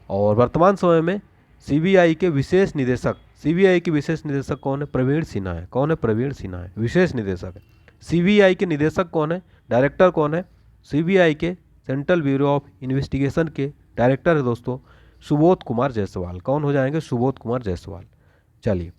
और वर्तमान समय में सीबीआई के विशेष निदेशक, सीबीआई के विशेष निदेशक कौन है? प्रवीण सिन्हा है। कौन है? प्रवीण सिन्हा है, विशेष निदेशक है। सीबीआई के निदेशक कौन है? डायरेक्टर कौन है? सीबीआई के सेंट्रल ब्यूरो ऑफ इन्वेस्टिगेशन के डायरेक्टर है दोस्तों सुबोध कुमार जायसवाल। कौन हो जाएंगे? सुबोध कुमार जायसवाल। चलिए,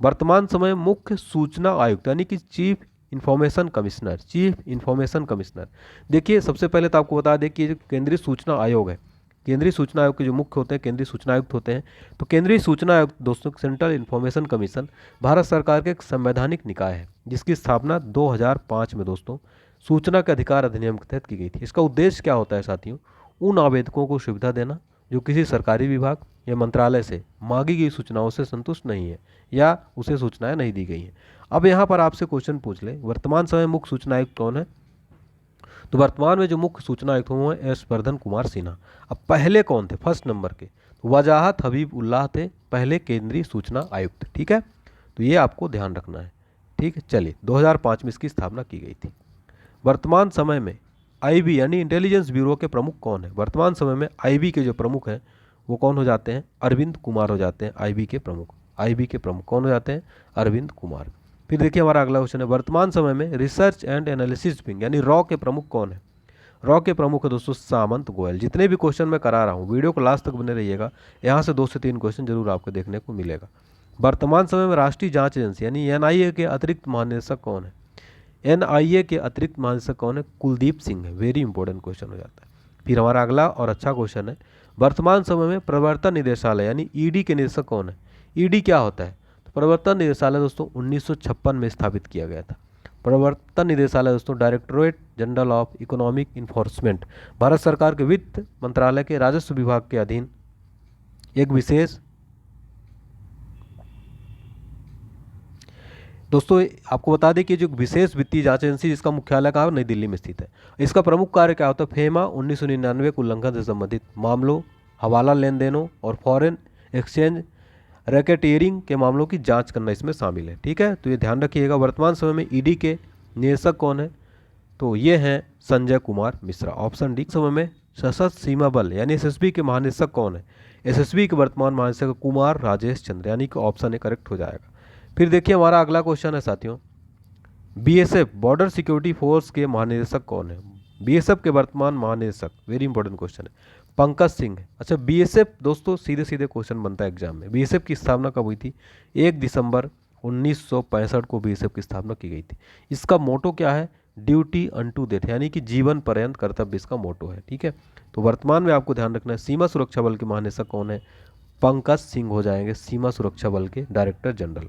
वर्तमान समय मुख्य सूचना आयुक्त यानी कि chief information commissioner, chief information commissioner. देखिए, सबसे पहले तो आपको बता दें कि जो केंद्रीय सूचना आयोग है, केंद्रीय सूचना आयोग के जो मुख्य होते हैं केंद्रीय सूचना आयुक्त होते हैं। तो केंद्रीय सूचना आयोग दोस्तों, सेंट्रल इंफॉर्मेशन कमीशन, भारत सरकार के एक संवैधानिक निकाय है जिसकी स्थापना 2005 में दोस्तों सूचना के अधिकार अधिनियम के तहत की गई थी। इसका उद्देश्य क्या होता है साथियों? उन आवेदकों को सुविधा देना जो किसी सरकारी विभाग या मंत्रालय से मांगी गई सूचनाओं से संतुष्ट नहीं है या उसे सूचनाएं नहीं दी गई हैं। अब यहाँ पर आपसे क्वेश्चन पूछ ले, वर्तमान समय मुख्य सूचना आयुक्त कौन है? तो वर्तमान में जो मुख्य सूचना आयुक्त हुए हैं एस वर्धन कुमार सिन्हा। अब पहले कौन थे? फर्स्ट नंबर के तो वजाहत हबीब उल्लाह थे पहले केंद्रीय सूचना आयुक्त। ठीक है, तो ये आपको ध्यान रखना है। ठीक है, चलिए 2005 में इसकी स्थापना की गई थी। वर्तमान समय में आईबी यानी इंटेलिजेंस ब्यूरो के प्रमुख कौन है? वर्तमान समय में आईबी के जो प्रमुख हैं वो कौन हो जाते हैं? अरविंद कुमार हो जाते हैं आईबी के प्रमुख। आईबी के प्रमुख कौन हो जाते हैं? अरविंद कुमार। फिर देखिए हमारा अगला क्वेश्चन है, वर्तमान समय में रिसर्च एंड एनालिसिस विंग यानी रॉ के प्रमुख कौन है? रॉ के प्रमुख है दोस्तों सामंत गोयल। जितने भी क्वेश्चन मैं करा रहा हूँ वीडियो को लास्ट तक बने रहिएगा, यहाँ से 2 से 3 क्वेश्चन जरूर आपको देखने को मिलेगा। वर्तमान समय में राष्ट्रीय जांच एजेंसी यानी एनआईए के अतिरिक्त महानिदेशक कौन है? एनआईए के अतिरिक्त महानिदेशक कौन है? कुलदीप सिंह है। वेरी इंपॉर्टेंट क्वेश्चन हो जाता है। फिर हमारा अगला और अच्छा क्वेश्चन है, वर्तमान समय में प्रवर्तन निदेशालय यानी ईडी के निदेशक कौन है? ईडी क्या होता है? तो प्रवर्तन निदेशालय दोस्तों 1956 में स्थापित किया गया था। प्रवर्तन निदेशालय दोस्तों directorate general of economic enforcement, Bharat सरकार के वित्त मंत्रालय के राजस्व विभाग के अधीन एक विशेष, दोस्तों आपको बता दें कि जो विशेष वित्तीय जांच एजेंसी जिसका मुख्यालय कहाँ नई दिल्ली में स्थित है। इसका प्रमुख कार्य क्या होता है? फेमा 1999 के उल्लंघन से संबंधित मामलों, हवाला लेन देनों और फॉरेन एक्सचेंज रैकेटियरिंग के मामलों की जांच करना इसमें शामिल है। ठीक है, तो ये ध्यान रखिएगा। वर्तमान समय में ईडी के निदेशक कौन है? तो ये हैं संजय कुमार मिश्रा, ऑप्शन डी। समय में सशस्त्र सीमा बल यानी एसएसबी के महानिदेशक कौन है? एसएसबी के वर्तमान महानिदेशक कुमार राजेश चंद्र, यानी कि ऑप्शन ए करेक्ट हो जाएगा। फिर देखिए हमारा अगला क्वेश्चन है साथियों, बीएसएफ बॉर्डर सिक्योरिटी फोर्स के महानिदेशक कौन है? बीएसएफ के वर्तमान महानिदेशक, वेरी इंपॉर्टेंट क्वेश्चन है, पंकज सिंह है। अच्छा, बीएसएफ दोस्तों सीधे सीधे क्वेश्चन बनता है एग्जाम में, बीएसएफ की स्थापना कब हुई थी? 1 दिसंबर 1965 को बीएसएफ की स्थापना की गई थी। इसका मोटो क्या है? ड्यूटी अनटू डेथ, यानी कि जीवन पर्यंत कर्तव्य इसका मोटो है। ठीक है, तो वर्तमान में आपको ध्यान रखना है सीमा सुरक्षा बल के महानिदेशक कौन है? पंकज सिंह हो जाएंगे, सीमा सुरक्षा बल के डायरेक्टर जनरल।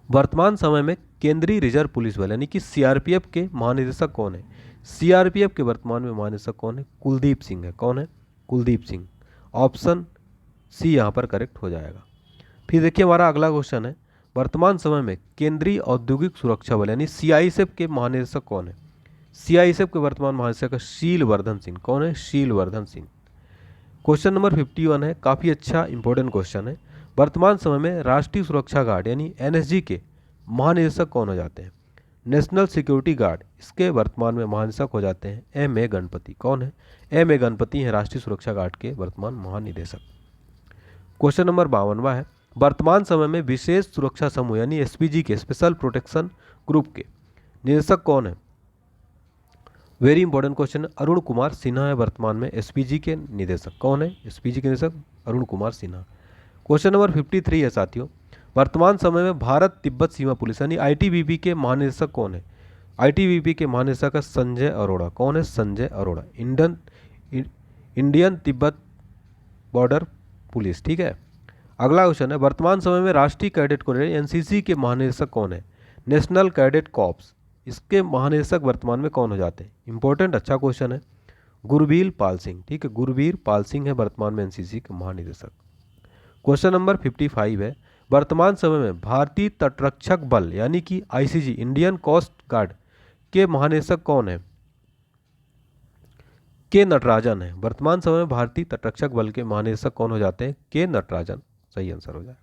वर्तमान समय में केंद्रीय रिजर्व पुलिस बल यानी कि सीआरपीएफ के महानिदेशक कौन है? सीआरपीएफ के वर्तमान में महानिदेशक कौन है? कुलदीप सिंह है। कौन है? कुलदीप सिंह, ऑप्शन सी यहाँ पर करेक्ट हो जाएगा। फिर देखिए हमारा अगला क्वेश्चन है, वर्तमान समय में केंद्रीय औद्योगिक सुरक्षा बल यानी सीआईएसएफ के महानिदेशक कौन है? सीआईएसएफ के वर्तमान महानिदेशक है शीलवर्धन सिंह। कौन है? शीलवर्धन सिंह। क्वेश्चन नंबर 51 है, काफ़ी अच्छा इंपॉर्टेंट क्वेश्चन है। वर्तमान समय में राष्ट्रीय सुरक्षा गार्ड यानी एनएसजी के महानिदेशक कौन हो जाते हैं? नेशनल सिक्योरिटी गार्ड, इसके वर्तमान में महानिदेशक हो जाते हैं एम ए गणपति। कौन है? एम ए गणपति हैं राष्ट्रीय सुरक्षा गार्ड के वर्तमान महानिदेशक। क्वेश्चन नंबर 52वां है, वर्तमान समय में विशेष सुरक्षा समूह यानी एसपीजी के स्पेशल प्रोटेक्शन ग्रुप के निदेशक कौन है? वेरी इंपॉर्टेंट क्वेश्चन है, अरुण कुमार सिन्हा है वर्तमान में एसपीजी के निदेशक। कौन है एसपीजी के निदेशक? अरुण कुमार सिन्हा। क्वेश्चन नंबर 53 है साथियों, वर्तमान समय में भारत तिब्बत सीमा पुलिस यानी आईटीबीपी के महानिदेशक कौन है? आईटीबीपी के महानिदेशक है संजय अरोड़ा। कौन है? Sanjay Arora, Indian Tibet border police. ठीक है, अगला क्वेश्चन है, वर्तमान समय में राष्ट्रीय कैडेट कोर एनसीसी के महानिदेशक कौन है? नेशनल कैडेट कॉर्प्स, इसके महानिदेशक वर्तमान में कौन हो जाते हैं? इंपॉर्टेंट अच्छा क्वेश्चन है, गुरबीर पाल सिंह। ठीक है, गुरबीर पाल सिंह है वर्तमान में एनसीसी के महानिदेशक। क्वेश्चन नंबर 55 है, वर्तमान समय में भारतीय तटरक्षक बल यानी कि आईसीजी इंडियन कोस्ट गार्ड के महानिदेशक कौन है? के नटराजन है। वर्तमान समय में भारतीय तटरक्षक बल के महानिदेशक कौन हो जाते हैं? के नटराजन, सही आंसर हो जाएगा।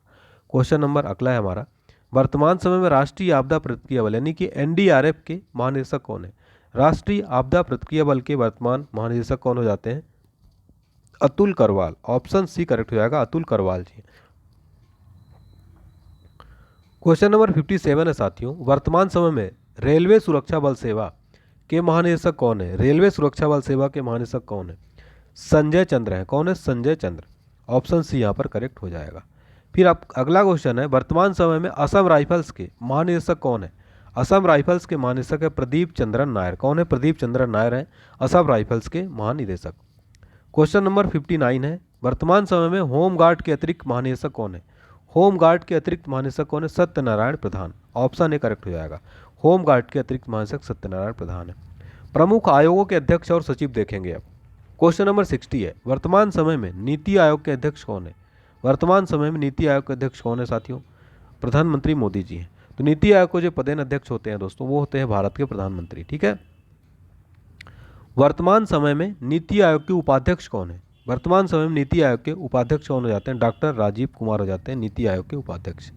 क्वेश्चन नंबर अगला है हमारा, वर्तमान समय में राष्ट्रीय आपदा प्रतिक्रिया बल यानी कि एनडीआरएफ के महानिदेशक कौन है? राष्ट्रीय आपदा प्रतिक्रिया बल के वर्तमान महानिदेशक कौन हो जाते हैं? Atul Karwal, option C correct हो जाएगा, अतुल करवाल जी। क्वेश्चन नंबर 57 है साथियों, वर्तमान समय में रेलवे सुरक्षा बल सेवा के महानिदेशक कौन है? रेलवे सुरक्षा बल सेवा के महानिदेशक कौन है? संजय चंद्र है। कौन है? संजय चंद्र। ऑप्शन सी यहाँ पर करेक्ट हो जाएगा। फिर आप अगला क्वेश्चन है, वर्तमान समय में असम राइफल्स के महानिदेशक कौन है? असम राइफल्स के महानिदेशक है प्रदीप चंद्रन नायर। कौन है? प्रदीप चंद्रन नायर है असम राइफल्स के महानिदेशक। क्वेश्चन नंबर 59 है, वर्तमान समय में होम गार्ड के अतिरिक्त महानिदेशक कौन है? होम गार्ड के अतिरिक्त महानिदेशक कौन है? सत्यनारायण प्रधान। ऑप्शन ए करेक्ट हो जाएगा, होम गार्ड के अतिरिक्त महानिदेशक सत्यनारायण प्रधान है। प्रमुख आयोगों के अध्यक्ष और सचिव देखेंगे अब। क्वेश्चन नंबर 60 है, वर्तमान समय में नीति आयोग के अध्यक्ष कौन है? वर्तमान समय में नीति आयोग के अध्यक्ष कौन है साथियों? प्रधानमंत्री मोदी जी हैं। तो नीति आयोग को जो पदेन अध्यक्ष होते हैं दोस्तों, वो होते हैं भारत के प्रधानमंत्री। ठीक है। वर्तमान समय में नीति आयोग के उपाध्यक्ष कौन है? वर्तमान समय में नीति आयोग के उपाध्यक्ष कौन हो जाते हैं? डॉक्टर राजीव कुमार हो जाते हैं नीति आयोग के उपाध्यक्ष।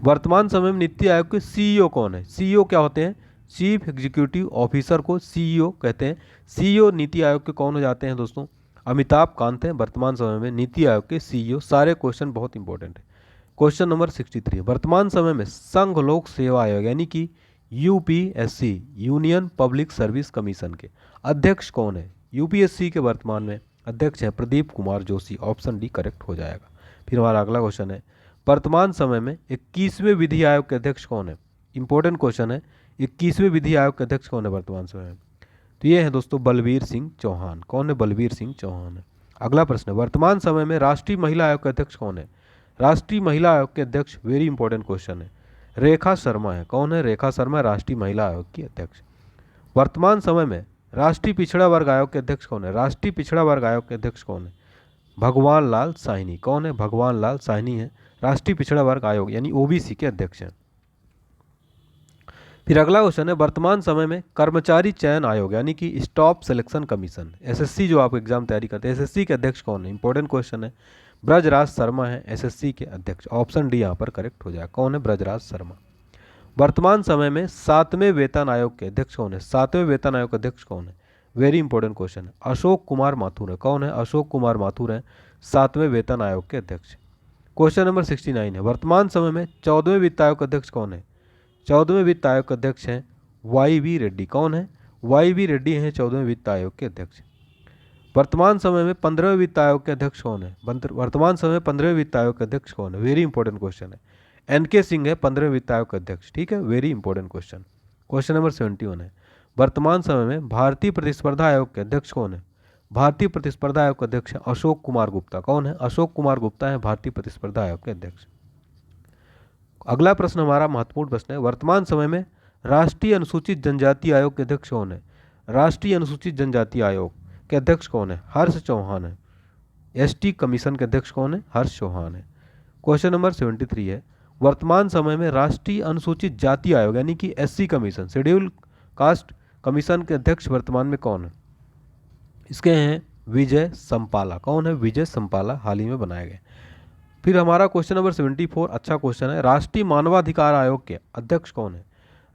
वर्तमान समय में नीति आयोग के सीईओ कौन है? सीईओ क्या होते हैं? चीफ एग्जीक्यूटिव ऑफिसर को सीईओ कहते हैं। सीईओ नीति आयोग के कौन हो जाते हैं दोस्तों? अमिताभ कांत हैं वर्तमान समय में नीति आयोग के सीईओ। सारे क्वेश्चन बहुत इंपॉर्टेंट है। क्वेश्चन नंबर 63, वर्तमान समय में संघ लोक सेवा आयोग यानी कि UPSC union public service commission के अध्यक्ष कौन है? यूपीएससी के वर्तमान में अध्यक्ष हैं Pradeep Kumar Joshi. Option D correct हो जाएगा। फिर हमारा अगला क्वेश्चन है, वर्तमान समय में 21वें विधि आयोग के अध्यक्ष कौन है? इंपॉर्टेंट क्वेश्चन है, 21वें विधि आयोग के अध्यक्ष कौन है वर्तमान समय में? तो ये है दोस्तों बलबीर सिंह चौहान। कौन है? बलबीर सिंह चौहान है। अगला प्रश्न है, वर्तमान समय में राष्ट्रीय महिला आयोग के अध्यक्ष कौन है? राष्ट्रीय महिला आयोग के अध्यक्ष, वेरी इंपॉर्टेंट क्वेश्चन है, रेखा शर्मा है। कौन है? रेखा शर्मा राष्ट्रीय महिला आयोग की अध्यक्ष। वर्तमान समय में राष्ट्रीय पिछड़ा वर्ग आयोग के अध्यक्ष कौन है? राष्ट्रीय पिछड़ा वर्ग आयोग के अध्यक्ष कौन है? भगवान लाल साहनी। कौन है? भगवान लाल साहनी है राष्ट्रीय पिछड़ा वर्ग आयोग यानी ओबीसी के अध्यक्ष हैं। फिर अगला क्वेश्चन है, वर्तमान समय में कर्मचारी चयन आयोग यानी कि स्टाफ सिलेक्शन कमीशन एसएससी जो आप एग्जाम तैयारी करते हैं, एसएससी के अध्यक्ष कौन है? इंपॉर्टेंट क्वेश्चन है, ब्रजराज शर्मा है एसएससी के अध्यक्ष। ऑप्शन डी यहाँ पर करेक्ट हो जाए। कौन है? ब्रजराज शर्मा। वर्तमान समय में 7वें वेतन आयोग के अध्यक्ष कौन है? 7वें वेतन आयोग के अध्यक्ष कौन है? वेरी इंपॉर्टेंट क्वेश्चन है, अशोक कुमार माथुर है। कौन है? अशोक कुमार माथुर है 7वें वेतन आयोग के अध्यक्ष। क्वेश्चन नंबर 69 है, वर्तमान समय में 14वें वित्त आयोग के अध्यक्ष कौन है? 14वें वित्त आयोग के अध्यक्ष हैं वाई.वी. रेड्डी। कौन है? वाई.वी. रेड्डी हैं 14वें वित्त आयोग के अध्यक्ष। वर्तमान समय में 15वें वित्त आयोग के अध्यक्ष कौन है? वर्तमान समय में 15वें वित्त आयोग के अध्यक्ष कौन है? वेरी इंपॉर्टेंट क्वेश्चन है, एनके सिंह है 15वें वित्त आयोग के अध्यक्ष। ठीक है, very important question. Question number 71 है, वर्तमान समय में भारतीय प्रतिस्पर्धा आयोग के अध्यक्ष कौन है? भारतीय प्रतिस्पर्धा आयोग के अध्यक्ष है अशोक कुमार गुप्ता। कौन है? अशोक कुमार गुप्ता है भारतीय प्रतिस्पर्धा आयोग के अध्यक्ष। अगला प्रश्न हमारा महत्वपूर्ण प्रश्न है, वर्तमान समय में राष्ट्रीय अनुसूचित जनजाति आयोग के अध्यक्ष कौन है? राष्ट्रीय अनुसूचित जनजाति आयोग के अध्यक्ष कौन है? हर्ष चौहान है। एसटी कमीशन के अध्यक्ष कौन है? हर्ष चौहान है। क्वेश्चन नंबर 73 है, वर्तमान समय में राष्ट्रीय अनुसूचित जाति आयोग यानी कि SC commission schedule caste commission के अध्यक्ष वर्तमान में कौन है? इसके हैं विजय संपाला। कौन है? विजय संपाला हाल ही में बनाए गए। फिर हमारा क्वेश्चन नंबर 74 अच्छा क्वेश्चन है, राष्ट्रीय मानवाधिकार आयोग के अध्यक्ष कौन है?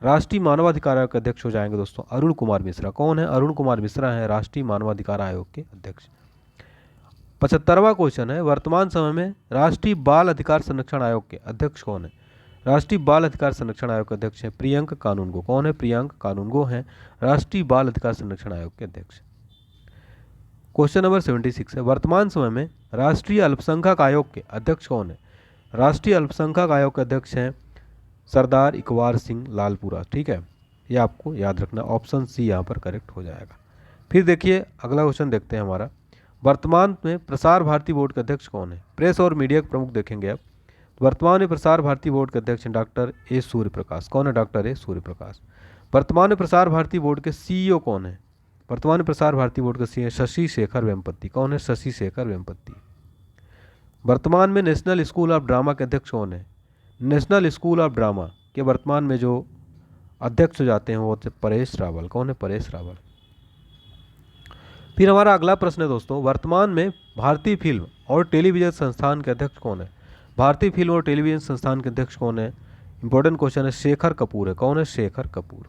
राष्ट्रीय मानवाधिकार आयोग के अध्यक्ष हो जाएंगे दोस्तों अरुण कुमार मिश्रा। कौन है? अरुण कुमार मिश्रा है राष्ट्रीय मानवाधिकार आयोग के अध्यक्ष। 75वां क्वेश्चन है, वर्तमान समय में राष्ट्रीय बाल अधिकार संरक्षण आयोग के अध्यक्ष कौन है? राष्ट्रीय बाल अधिकार संरक्षण आयोग के अध्यक्ष हैं प्रियंक कानूनगो। कौन है? प्रियंक कानूनगो हैं राष्ट्रीय बाल अधिकार संरक्षण आयोग के अध्यक्ष। क्वेश्चन नंबर 76 है, वर्तमान समय में राष्ट्रीय अल्पसंख्यक आयोग के अध्यक्ष कौन है? राष्ट्रीय अल्पसंख्यक आयोग के अध्यक्ष हैं सरदार इकबाल सिंह लालपुरा। ठीक है, ये आपको याद रखना, ऑप्शन सी यहाँ पर करेक्ट हो जाएगा। फिर देखिए अगला क्वेश्चन देखते हैं हमारा, वर्तमान में प्रसार भारती बोर्ड के अध्यक्ष कौन है? प्रेस और मीडिया के प्रमुख देखेंगे आप। वर्तमान में प्रसार भारती बोर्ड के अध्यक्ष हैं डॉक्टर ए सूर्यप्रकाश। कौन है? Doctor A Suryaprakash. वर्तमान में प्रसार भारती बोर्ड के सीईओ कौन है? वर्तमान में प्रसार भारती बोर्ड के सीईओ शशि शेखर वेम्पति। कौन है? शशि शेखर वेम्पति। वर्तमान में नेशनल स्कूल ऑफ ड्रामा के अध्यक्ष कौन है? नेशनल स्कूल ऑफ ड्रामा के वर्तमान में जो अध्यक्ष हो जाते हैं वो होते परेश रावल। कौन है? परेश रावल। फिर हमारा अगला प्रश्न है दोस्तों, वर्तमान में भारतीय फिल्म और टेलीविजन संस्थान के अध्यक्ष कौन है? भारतीय फिल्म और टेलीविजन संस्थान के अध्यक्ष कौन है? इंपॉर्टेंट क्वेश्चन है, शेखर कपूर है। कौन है? शेखर कपूर।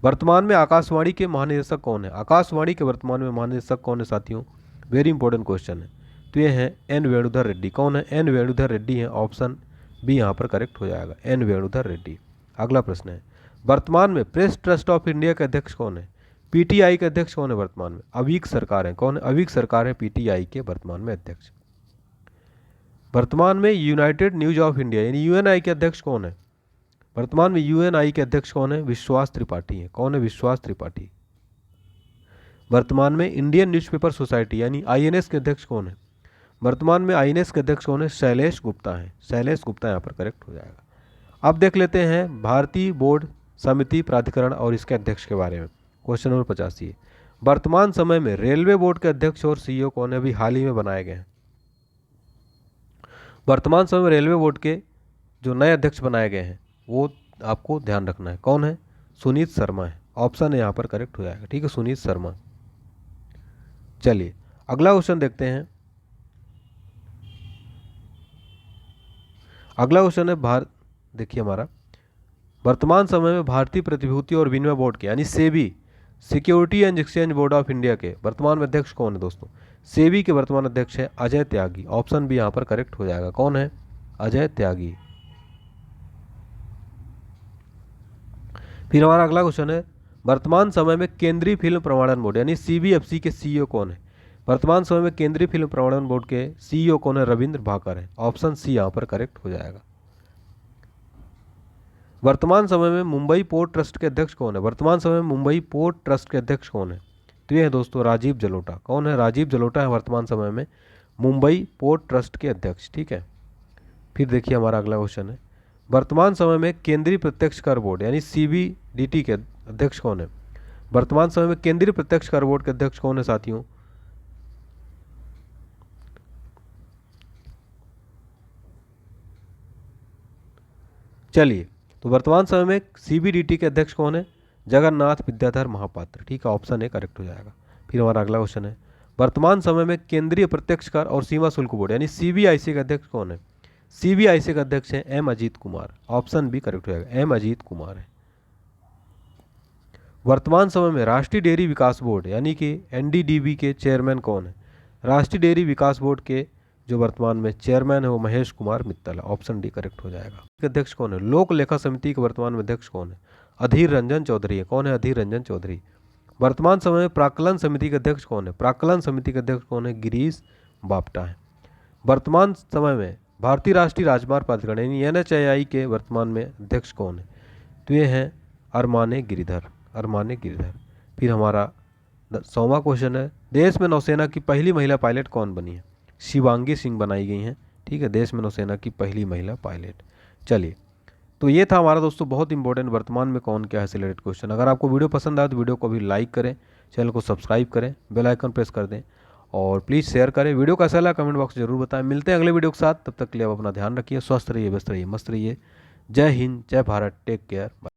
वर्तमान में आकाशवाणी के महानिदेशक कौन है? आकाशवाणी के वर्तमान में महानिदेशक कौन है साथियों? वेरी इंपॉर्टेंट क्वेश्चन है। तो ये है एन वेणुधर रेड्डी। कौन है? एन वेणुधर रेड्डी है, ऑप्शन बी यहाँ पर करेक्ट हो जाएगा, एन वेणुधर रेड्डी। अगला प्रश्न है, वर्तमान में प्रेस ट्रस्ट ऑफ इंडिया के अध्यक्ष कौन है? पीटीआई के अध्यक्ष कौन है वर्तमान में? अवीक सरकार है। कौन है? अवीक सरकार है पीटीआई के वर्तमान में अध्यक्ष। वर्तमान में यूनाइटेड न्यूज ऑफ इंडिया यानी यूएनआई के अध्यक्ष कौन है? वर्तमान में यूएनआई के अध्यक्ष कौन है? विश्वास त्रिपाठी है। कौन है? विश्वास त्रिपाठी। वर्तमान में इंडियन न्यूज़पेपर सोसाइटी यानी आईएनएस के अध्यक्ष कौन है? वर्तमान में आईएनएस के अध्यक्ष कौन है? शैलेश गुप्ता है। शैलेश गुप्ता यहाँ पर करेक्ट हो जाएगा। अब देख लेते हैं भारतीय बोर्ड समिति प्राधिकरण और इसके अध्यक्ष के बारे में। क्वेश्चन नंबर 85 है, वर्तमान समय में रेलवे बोर्ड के अध्यक्ष और सीईओ कौन है? अभी हाल ही में बनाए गए हैं। वर्तमान समय में रेलवे बोर्ड के जो नए अध्यक्ष बनाए गए हैं वो आपको ध्यान रखना है। कौन है? सुनीत शर्मा है। ऑप्शन है यहाँ पर करेक्ट हो जाएगा। ठीक है, सुनीत शर्मा। चलिए अगला क्वेश्चन देखते हैं। अगला क्वेश्चन है देखिए हमारा, वर्तमान समय में भारतीय प्रतिभूति और विनिमय बोर्ड के यानी SEBI security and exchange board of India के वर्तमान में अध्यक्ष कौन है दोस्तों? सेबी के वर्तमान अध्यक्ष है अजय त्यागी। ऑप्शन भी यहाँ पर करेक्ट हो जाएगा। कौन है? अजय त्यागी। फिर हमारा अगला क्वेश्चन है, वर्तमान समय में केंद्रीय फिल्म प्रमाणन बोर्ड यानी सीबीएफसी के सीईओ कौन है? वर्तमान समय में केंद्रीय फिल्म प्रमाणन बोर्ड के सीईओ कौन है? रविंद्र भाकर है। ऑप्शन सी यहाँ पर करेक्ट हो जाएगा। वर्तमान समय में मुंबई पोर्ट ट्रस्ट के अध्यक्ष कौन है? वर्तमान समय में मुंबई पोर्ट ट्रस्ट के अध्यक्ष कौन है? तो ये है दोस्तों राजीव जलोटा। कौन है? राजीव जलोटा है वर्तमान समय में मुंबई पोर्ट ट्रस्ट के अध्यक्ष। ठीक है, फिर देखिए हमारा अगला क्वेश्चन है, वर्तमान समय में केंद्रीय प्रत्यक्ष कर बोर्ड यानी सीबीडीटी के अध्यक्ष कौन है? वर्तमान समय में केंद्रीय प्रत्यक्ष कर बोर्ड के अध्यक्ष कौन है साथियों? चलिए, तो वर्तमान समय में सीबीडीटी के अध्यक्ष कौन है? जगन्नाथ विद्याधर महापात्र। ठीक है, ऑप्शन ए करेक्ट हो जाएगा। फिर हमारा अगला क्वेश्चन है, वर्तमान समय में केंद्रीय प्रत्यक्ष कर और सीमा शुल्क बोर्ड यानी सीबीआईसी के अध्यक्ष कौन है? सीबीआईसी के अध्यक्ष हैं M Ajit Kumar. Option B correct हो जाएगा, एम अजीत कुमार है। वर्तमान समय में राष्ट्रीय डेयरी विकास बोर्ड यानी कि एनडीडीबी के चेयरमैन कौन है? राष्ट्रीय डेयरी विकास बोर्ड के जो वर्तमान में चेयरमैन है वो महेश कुमार मित्तल है। ऑप्शन डी करेक्ट हो जाएगा। अध्यक्ष कौन है? लोक लेखा समिति के वर्तमान में अध्यक्ष कौन है? अधीर रंजन चौधरी है। कौन है? अधीर रंजन चौधरी। वर्तमान समय में प्राक्कलन समिति के अध्यक्ष कौन है? प्राक्कलन समिति के अध्यक्ष कौन है? गिरीश बापटा है। वर्तमान समय में भारतीय राष्ट्रीय राजमार्ग प्राधिकरण यानी एनएचएआई के वर्तमान में अध्यक्ष कौन है? तो ये हैं अरमाने गिरिधर। अरमाने गिरिधर। फिर हमारा 100वां क्वेश्चन है, देश में नौसेना की पहली महिला पायलट कौन बनी है? शिवांगी सिंह बनाई गई हैं। ठीक है, देश में नौसेना की पहली महिला पायलट। चलिए, तो ये था हमारा दोस्तों बहुत इंपॉर्टेंट वर्तमान में कौन क्या है से रिलेटेड क्वेश्चन। अगर आपको वीडियो पसंद आए तो वीडियो को भी लाइक करें, चैनल को सब्सक्राइब करें, बेल आइकन प्रेस कर दें और प्लीज़ शेयर करें। वीडियो कैसा लगा कमेंट बॉक्स जरूर बताएं। मिलते हैं अगले वीडियो के साथ, तब तक के लिए आप अपना ध्यान रखिए, स्वस्थ रहिए, व्यस्त रहिए, मस्त रहिए। जय हिंद, जय भारत, टेक केयर।